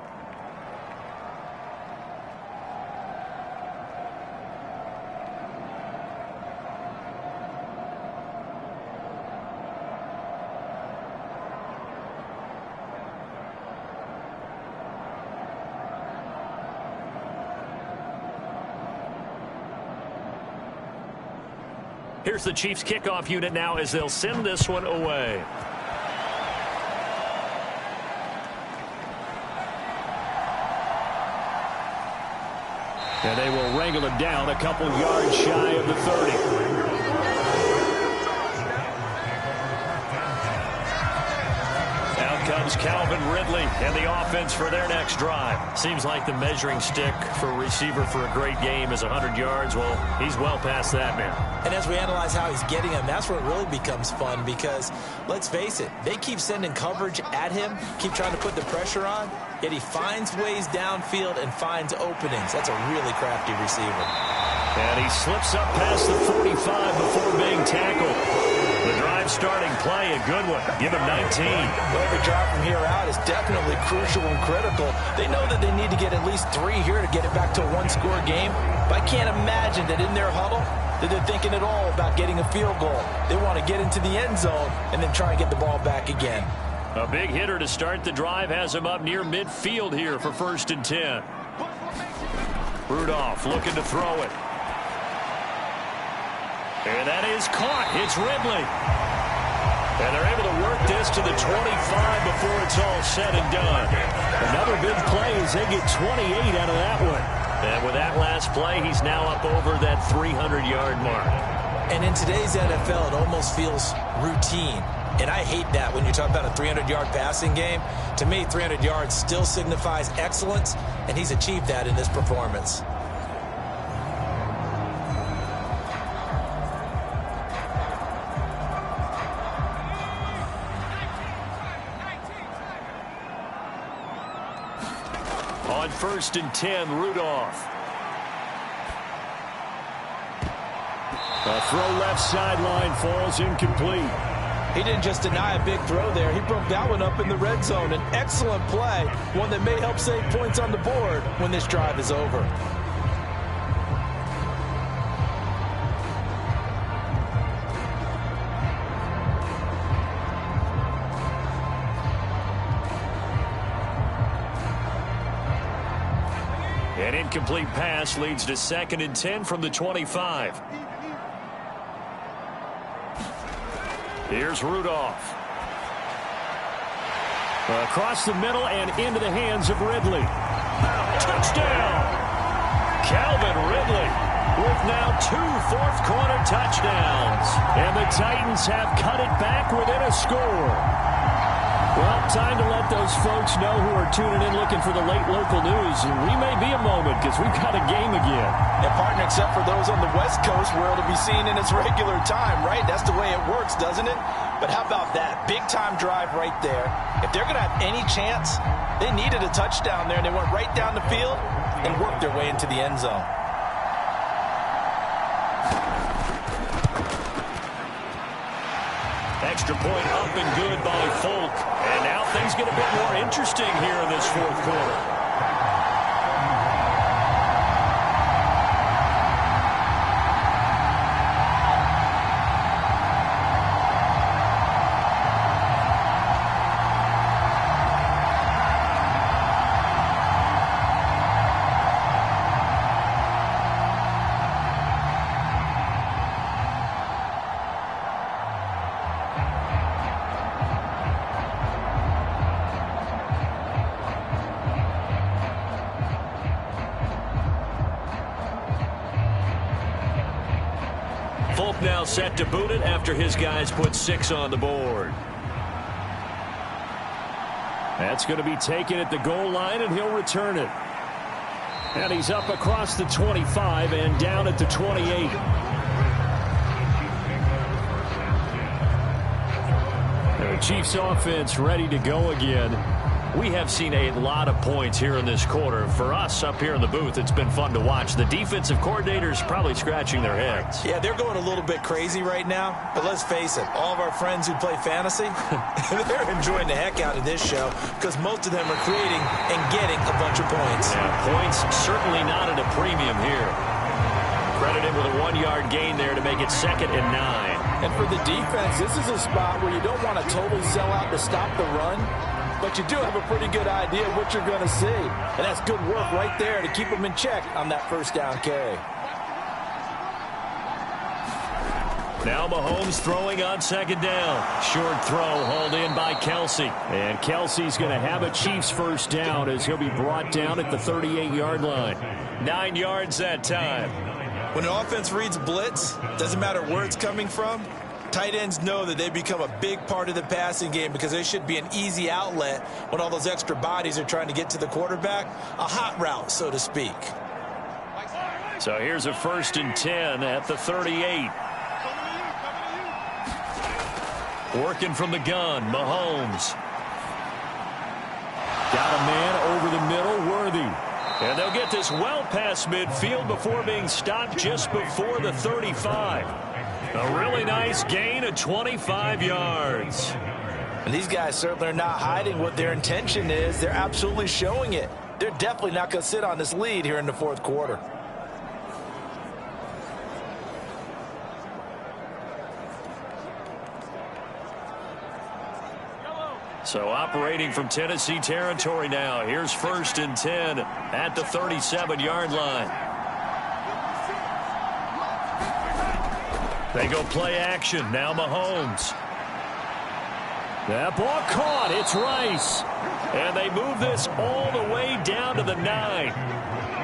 Here's the Chiefs kickoff unit now as they'll send this one away. And they will wrangle it down a couple yards shy of the 30. Comes Calvin Ridley and the offense for their next drive. Seems like the measuring stick for a receiver for a great game is 100 yards. Well, he's well past that now. And as we analyze how he's getting them, that's where it really becomes fun because, let's face it, they keep sending coverage at him, keep trying to put the pressure on, yet he finds ways downfield and finds openings. That's a really crafty receiver. And he slips up past the 45 before being tackled. The drive starting play, a good one. Give him 19. Well, every drive from here out is definitely crucial and critical. They know that they need to get at least 3 here to get it back to a one-score game. But I can't imagine that in their huddle that they're thinking at all about getting a field goal. They want to get into the end zone and then try and get the ball back again. A big hitter to start the drive has him up near midfield here for 1st and 10. Rudolph looking to throw it. And that is caught. It's Ridley. And they're able to work this to the 25 before it's all said and done. Another big play as they get 28 out of that one. And with that last play, he's now up over that 300-yard mark. And in today's NFL, it almost feels routine. And I hate that when you talk about a 300-yard passing game. To me, 300 yards still signifies excellence, and he's achieved that in this performance. On 1st and 10, Rudolph. A throw left sideline falls incomplete. He didn't just deny a big throw there. He broke that one up in the red zone. An excellent play, one that may help save points on the board when this drive is over. An incomplete pass leads to 2nd and 10 from the 25. Here's Rudolph. Across the middle and into the hands of Ridley. Touchdown! Calvin Ridley with now 2 fourth-quarter touchdowns. And the Titans have cut it back within a score. Well, time to let those folks know who are tuning in looking for the late local news. And we may be a moment because we've got a game again. And, partner, except for those on the West Coast where it'll be seen in its regular time, right? That's the way it works, doesn't it? But how about that? Big-time drive right there. If they're going to have any chance, they needed a touchdown there, and they went right down the field and worked their way into the end zone. Extra point up and good by Folk. And now things get a bit more interesting here in this 4th quarter. now set to boot it after his guys put 6 on the board. That's going to be taken at the goal line, and he'll return it. And he's up across the 25 and down at the 28. The Chiefs offense ready to go again. We have seen a lot of points here in this quarter. For us up here in the booth, it's been fun to watch. The defensive coordinators probably scratching their heads. Yeah, they're going a little bit crazy right now. But let's face it, all of our friends who play fantasy, they're enjoying the heck out of this show because most of them are creating and getting a bunch of points. Yeah, points certainly not at a premium here. Credited with a 1-yard gain there to make it 2nd and 9. And for the defense, this is a spot where you don't want to totally sell out to stop the run, but you do have a pretty good idea of what you're going to see. And that's good work right there to keep them in check on that first down carry. Now Mahomes throwing on 2nd down. Short throw hauled in by Kelsey. And Kelsey's going to have a Chiefs first down as he'll be brought down at the 38-yard line. 9 yards that time. When an offense reads blitz, doesn't matter where it's coming from, tight ends know that they become a big part of the passing game because they should be an easy outlet when all those extra bodies are trying to get to the quarterback. A hot route, so to speak. So here's a 1st and 10 at the 38. Working from the gun, Mahomes. Got a man over the middle, Worthy. And they'll get this well past midfield before being stopped just before the 35. A really nice gain of 25 yards. And these guys certainly are not hiding what their intention is. They're absolutely showing it. They're definitely not going to sit on this lead here in the 4th quarter. So operating from Tennessee territory now. Here's 1st and 10 at the 37-yard line. They go play action. Now Mahomes. That ball caught. It's Rice. And they move this all the way down to the 9.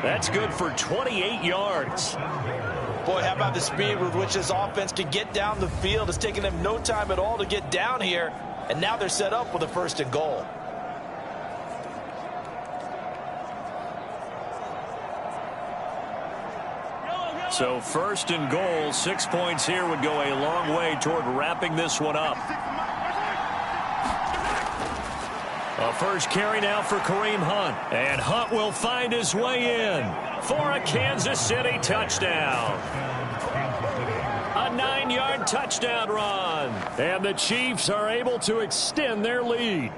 That's good for 28 yards. Boy, how about the speed with which this offense can get down the field? It's taking them no time at all to get down here. And now they're set up with a 1st and goal. So 1st and goal, 6 points here would go a long way toward wrapping this one up. A first carry now for Kareem Hunt. And Hunt will find his way in for a Kansas City touchdown. A 9-yard touchdown run. And the Chiefs are able to extend their lead.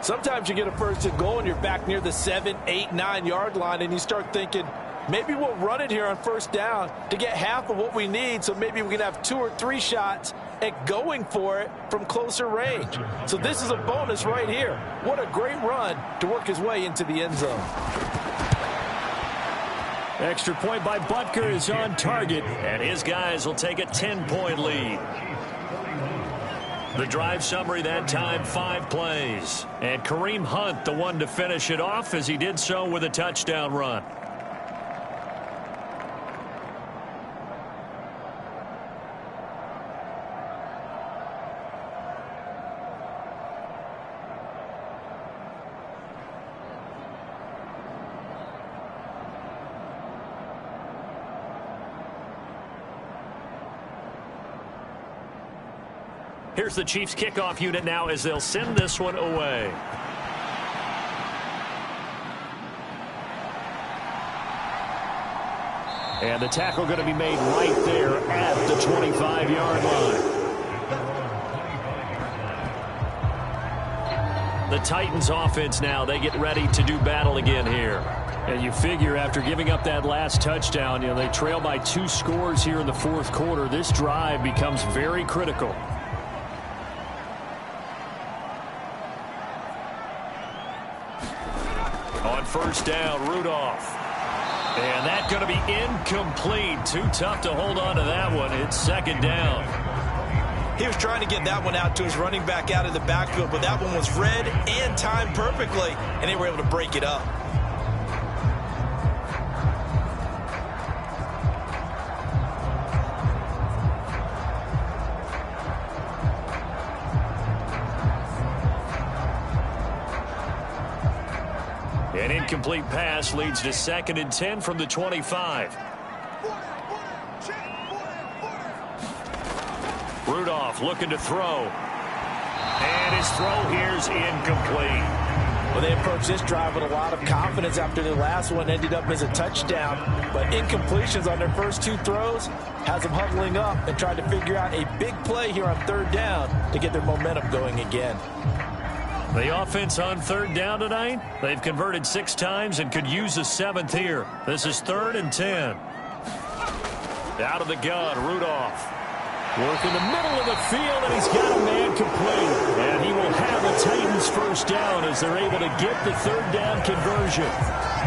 Sometimes you get a 1st and goal and you're back near the 7, 8, 9-yard line and you start thinking, maybe we'll run it here on 1st down to get half of what we need, so maybe we can have 2 or 3 shots at going for it from closer range. So this is a bonus right here. What a great run to work his way into the end zone. Extra point by Butker is on target, and his guys will take a 10-point lead. The drive summary that time, 5 plays. And Kareem Hunt, the one to finish it off, as he did so with a touchdown run. Here's the Chiefs kickoff unit now as they'll send this one away. And the tackle going to be made right there at the 25-yard line. The Titans offense now, they get ready to do battle again here. And you figure after giving up that last touchdown, they trail by 2 scores here in the 4th quarter. This drive becomes very critical. On 1st down, Rudolph. And that's going to be incomplete. Too tough to hold on to that one. It's 2nd down. He was trying to get that one out to his running back out of the backfield, but that one was read and timed perfectly, and they were able to break it up. An incomplete pass leads to 2nd and 10 from the 25. Rudolph looking to throw. And his throw here's incomplete. Well, they approached this drive with a lot of confidence after the last one ended up as a touchdown. But incompletions on their first 2 throws has them huddling up and trying to figure out a big play here on 3rd down to get their momentum going again. The offense on 3rd down tonight, they've converted 6 times and could use a 7th here. This is 3rd and 10. Out of the gun, Rudolph. Work in the middle of the field, and he's got a man complete. And he will have the Titans first down as they're able to get the 3rd down conversion.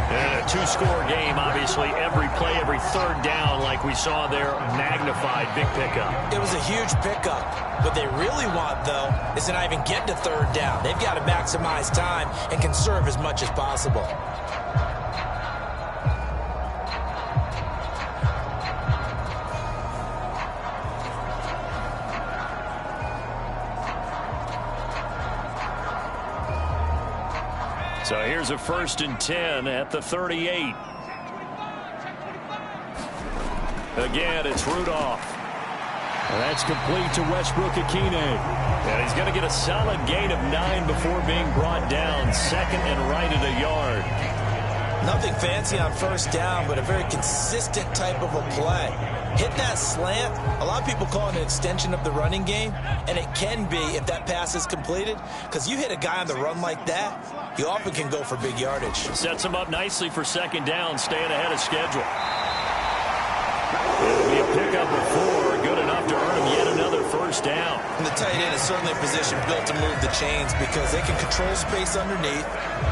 And a 2-score game, obviously, every play, every 3rd down, like we saw there, magnified, big pickup. It was a huge pickup. What they really want, though, is to not even get to 3rd down. They've got to maximize time and conserve as much as possible. So here's a 1st and 10 at the 38. Again, it's Rudolph. And that's complete to Westbrook-Akine. And he's going to get a solid gain of 9 before being brought down. 2nd and right at a yard. Nothing fancy on 1st down, but a very consistent type of a play. Hit that slant. A lot of people call it an extension of the running game, and it can be if that pass is completed, because you hit a guy on the run like that, he often can go for big yardage. Sets him up nicely for 2nd down, staying ahead of schedule. It'll be a pickup of 4, good enough to earn him yet another 1st down. And the tight end is certainly a position built to move the chains because they can control space underneath.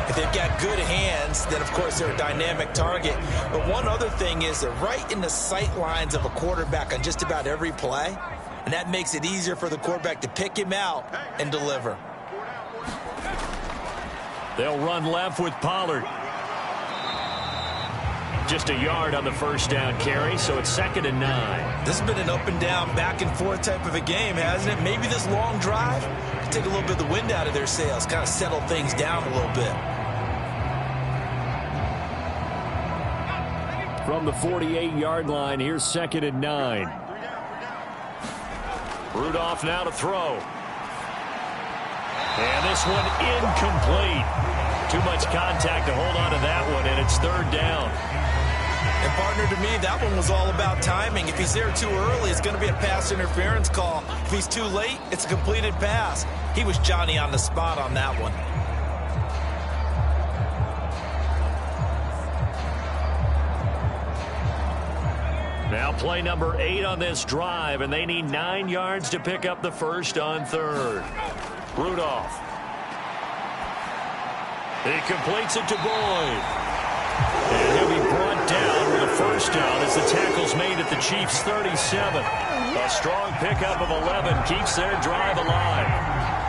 If they've got good hands, then of course they're a dynamic target. But one other thing is they're right in the sight lines of a quarterback on just about every play. And that makes it easier for the quarterback to pick him out and deliver. They'll run left with Pollard. Just a yard on the 1st down carry, so it's 2nd and 9. This has been an up and down, back and forth type of a game, hasn't it? Maybe this long drive can take a little bit of the wind out of their sails, kind of settle things down a little bit. From the 48-yard line, here's 2nd and 9. Rudolph now to throw. And this one incomplete. Too much contact to hold on to that one, and it's 3rd down. And partner, to me, that one was all about timing. If he's there too early, it's going to be a pass interference call. If he's too late, it's a completed pass. He was Johnny on the spot on that one. Now play number 8 on this drive, and they need 9 yards to pick up the 1st on 3rd. Rudolph. He completes it to Boyd. And he'll be brought down with a 1st down as the tackle's made at the Chiefs' 37. A strong pickup of 11 keeps their drive alive.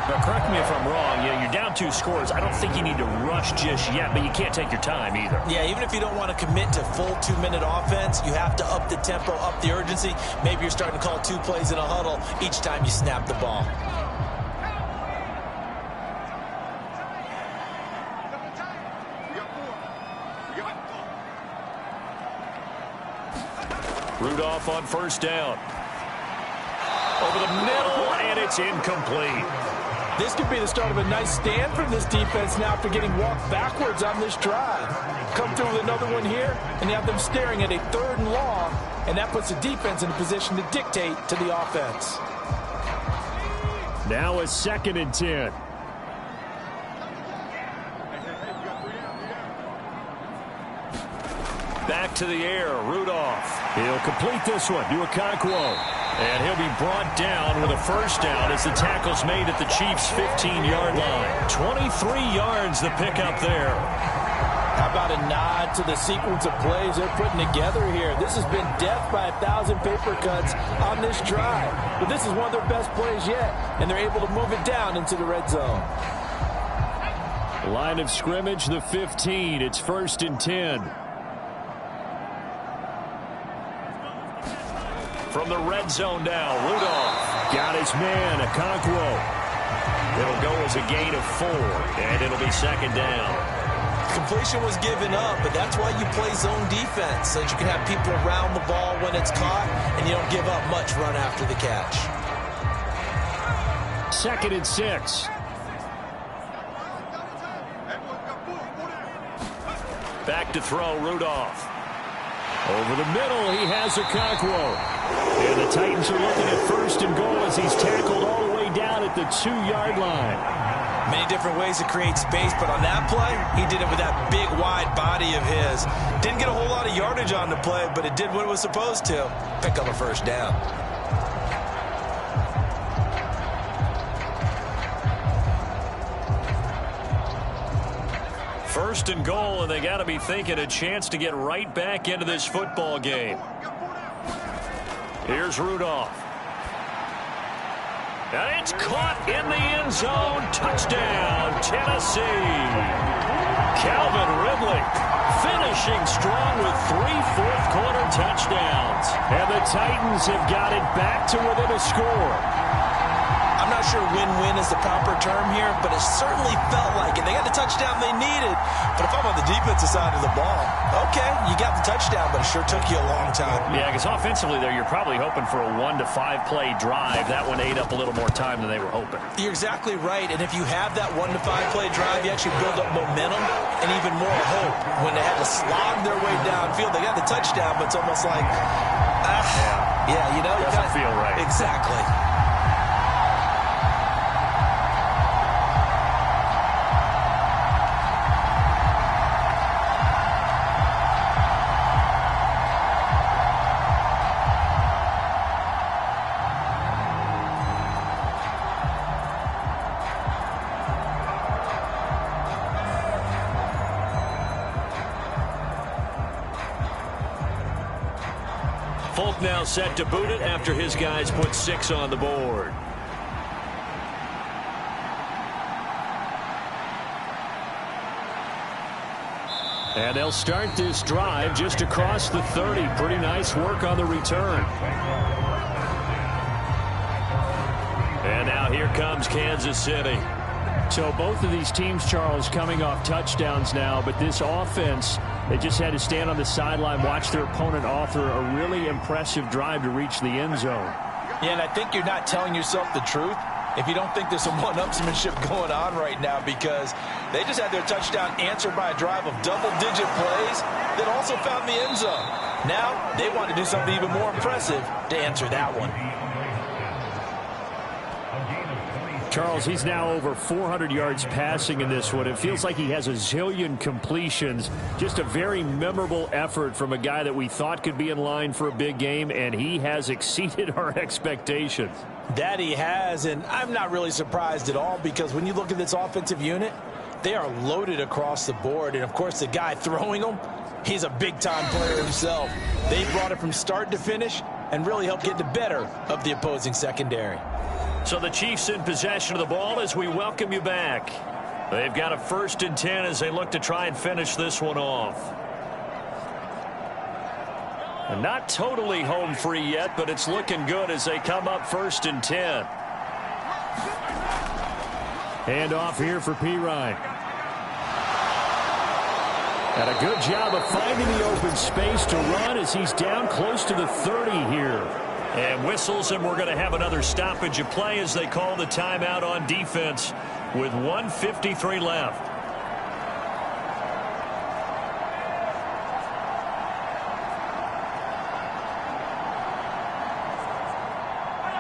Now, correct me if I'm wrong. You're down 2 scores. I don't think you need to rush just yet, but you can't take your time either. Yeah, even if you don't want to commit to full 2-minute offense, you have to up the tempo, up the urgency. Maybe you're starting to call 2 plays in a huddle each time you snap the ball. Rudolph on 1st down. Over the middle, and it's incomplete. This could be the start of a nice stand from this defense now after getting walked backwards on this drive. Come through with another one here, and you have them staring at a 3rd and long, and that puts the defense in a position to dictate to the offense. Now a 2nd and 10. Back to the air, Rudolph. He'll complete this one to Okonkwo. And he'll be brought down with a 1st down as the tackle's made at the Chiefs' 15-yard line. 23 yards the pickup there. How about a nod to the sequence of plays they're putting together here? This has been death by 1,000 paper cuts on this drive. But this is one of their best plays yet, and they're able to move it down into the red zone. Line of scrimmage, the 15. It's 1st and 10. From the red zone now, Rudolph got his man, Okonkwo. It'll go as a gain of 4, and it'll be 2nd down. Completion was given up, but that's why you play zone defense, so that you can have people around the ball when it's caught, and you don't give up much run after the catch. 2nd and 6. Back to throw, Rudolph. Over the middle, he has Okonkwo. And the Titans are looking at 1st and goal as he's tackled all the way down at the 2-yard line. Many different ways to create space, but on that play, he did it with that big, wide body of his. Didn't get a whole lot of yardage on the play, but it did what it was supposed to. Pick up a 1st down. First and goal, and they got to be thinking a chance to get right back into this football game. Here's Rudolph. And it's caught in the end zone. Touchdown, Tennessee. Calvin Ridley finishing strong with 3 fourth-quarter touchdowns. And the Titans have got it back to within a score. I'm not sure win-win is the proper term here, but it certainly felt like it. They got the touchdown they needed, but if I'm on the defensive side of the ball, okay, you got the touchdown, but it sure took you a long time. Yeah, because offensively there, you're probably hoping for a 1 to 5 play drive. That one ate up a little more time than they were hoping. You're exactly right, and if you have that 1 to 5 play drive, you actually build up momentum and even more hope. When they had to slog their way downfield, they got the touchdown, but it's almost like, yeah, you know, you doesn't feel right. Exactly. Folk now set to boot it after his guys put 6 on the board. And they'll start this drive just across the 30. Pretty nice work on the return. And now here comes Kansas City. So both of these teams, Charles, coming off touchdowns now, but this offense, they just had to stand on the sideline, watch their opponent author a really impressive drive to reach the end zone. Yeah, and I think you're not telling yourself the truth if you don't think there's some one-upsmanship going on right now, because they just had their touchdown answered by a drive of double-digit plays that also found the end zone. Now they want to do something even more impressive to answer that one. Charles, he's now over 400 yards passing in this one. It feels like he has a zillion completions. Just a very memorable effort from a guy that we thought could be in line for a big game, and he has exceeded our expectations. That he has, and I'm not really surprised at all, because when you look at this offensive unit, they are loaded across the board. And, of course, the guy throwing them, he's a big-time player himself. They brought it from start to finish and really helped get the better of the opposing secondary. So the Chiefs in possession of the ball as we welcome you back. They've got a 1st and 10 as they look to try and finish this one off. And not totally home free yet, but it's looking good as they come up 1st and 10. Hand off here for Pirine. And a good job of finding the open space to run as he's down close to the 30 here. And whistles, and we're going to have another stoppage of play as they call the timeout on defense with 1:53 left.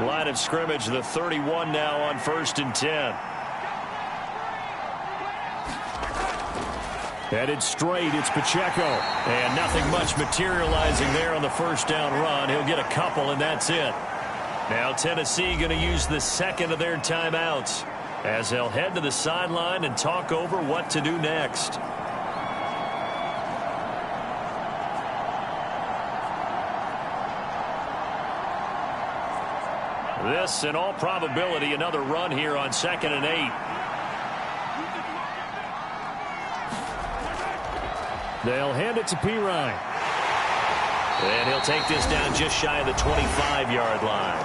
Line of scrimmage, the 31 now on 1st and 10. Headed straight, it's Pacheco. And nothing much materializing there on the 1st down run. He'll get a couple, and that's it. Now Tennessee going to use the 2nd of their timeouts as they'll head to the sideline and talk over what to do next. This, in all probability, another run here on 2nd and 8. They'll hand it to Pirine. And he'll take this down just shy of the 25-yard line.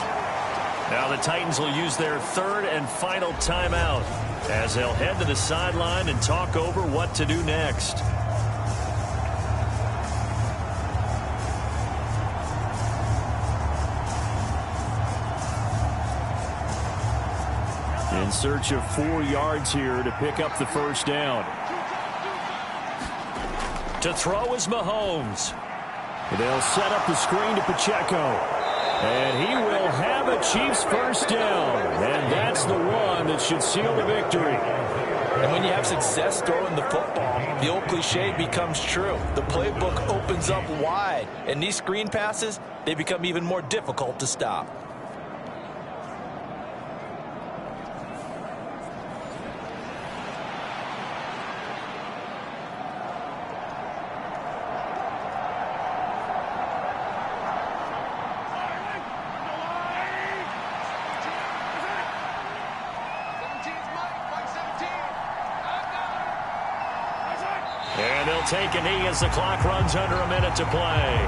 Now the Titans will use their 3rd and final timeout as they'll head to the sideline and talk over what to do next. In search of 4 yards here to pick up the first down. To throw is Mahomes. They'll set up the screen to Pacheco. And he will have a Chiefs first down. And that's the one that should seal the victory. And when you have success throwing the football, the old cliche becomes true. The playbook opens up wide. And these screen passes, they become even more difficult to stop. And they'll take a knee as the clock runs under a minute to play.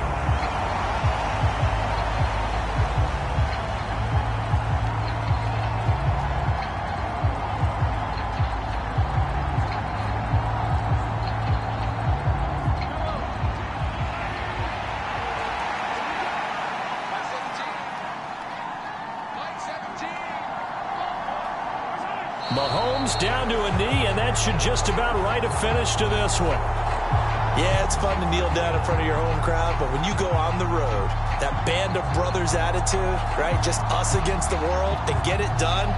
Mahomes down to a knee, and that should just about write a finish to this one. Yeah, it's fun to kneel down in front of your home crowd, but when you go on the road, that band of brothers attitude, right, just us against the world, and get it done,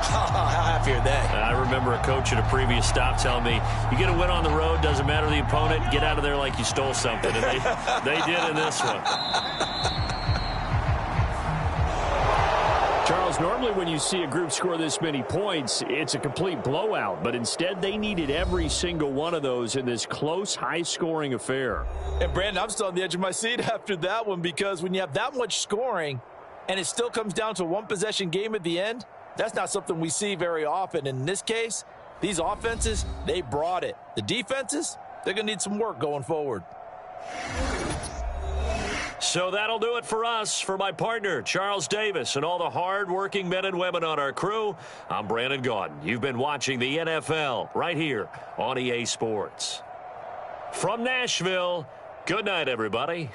how happy are they? I remember a coach at a previous stop telling me, you get a win on the road, doesn't matter the opponent, get out of there like you stole something, and they did in this one. Charles, normally when you see a group score this many points, it's a complete blowout. But instead, they needed every single one of those in this close, high-scoring affair. And, Brandon, I'm still on the edge of my seat after that one because when you have that much scoring and it still comes down to a one-possession game at the end, that's not something we see very often. In this case, these offenses, they brought it. The defenses, they're going to need some work going forward. So that'll do it for us. For my partner, Charles Davis, and all the hard-working men and women on our crew, I'm Brandon Gaudin. You've been watching the NFL right here on EA Sports. From Nashville, good night, everybody.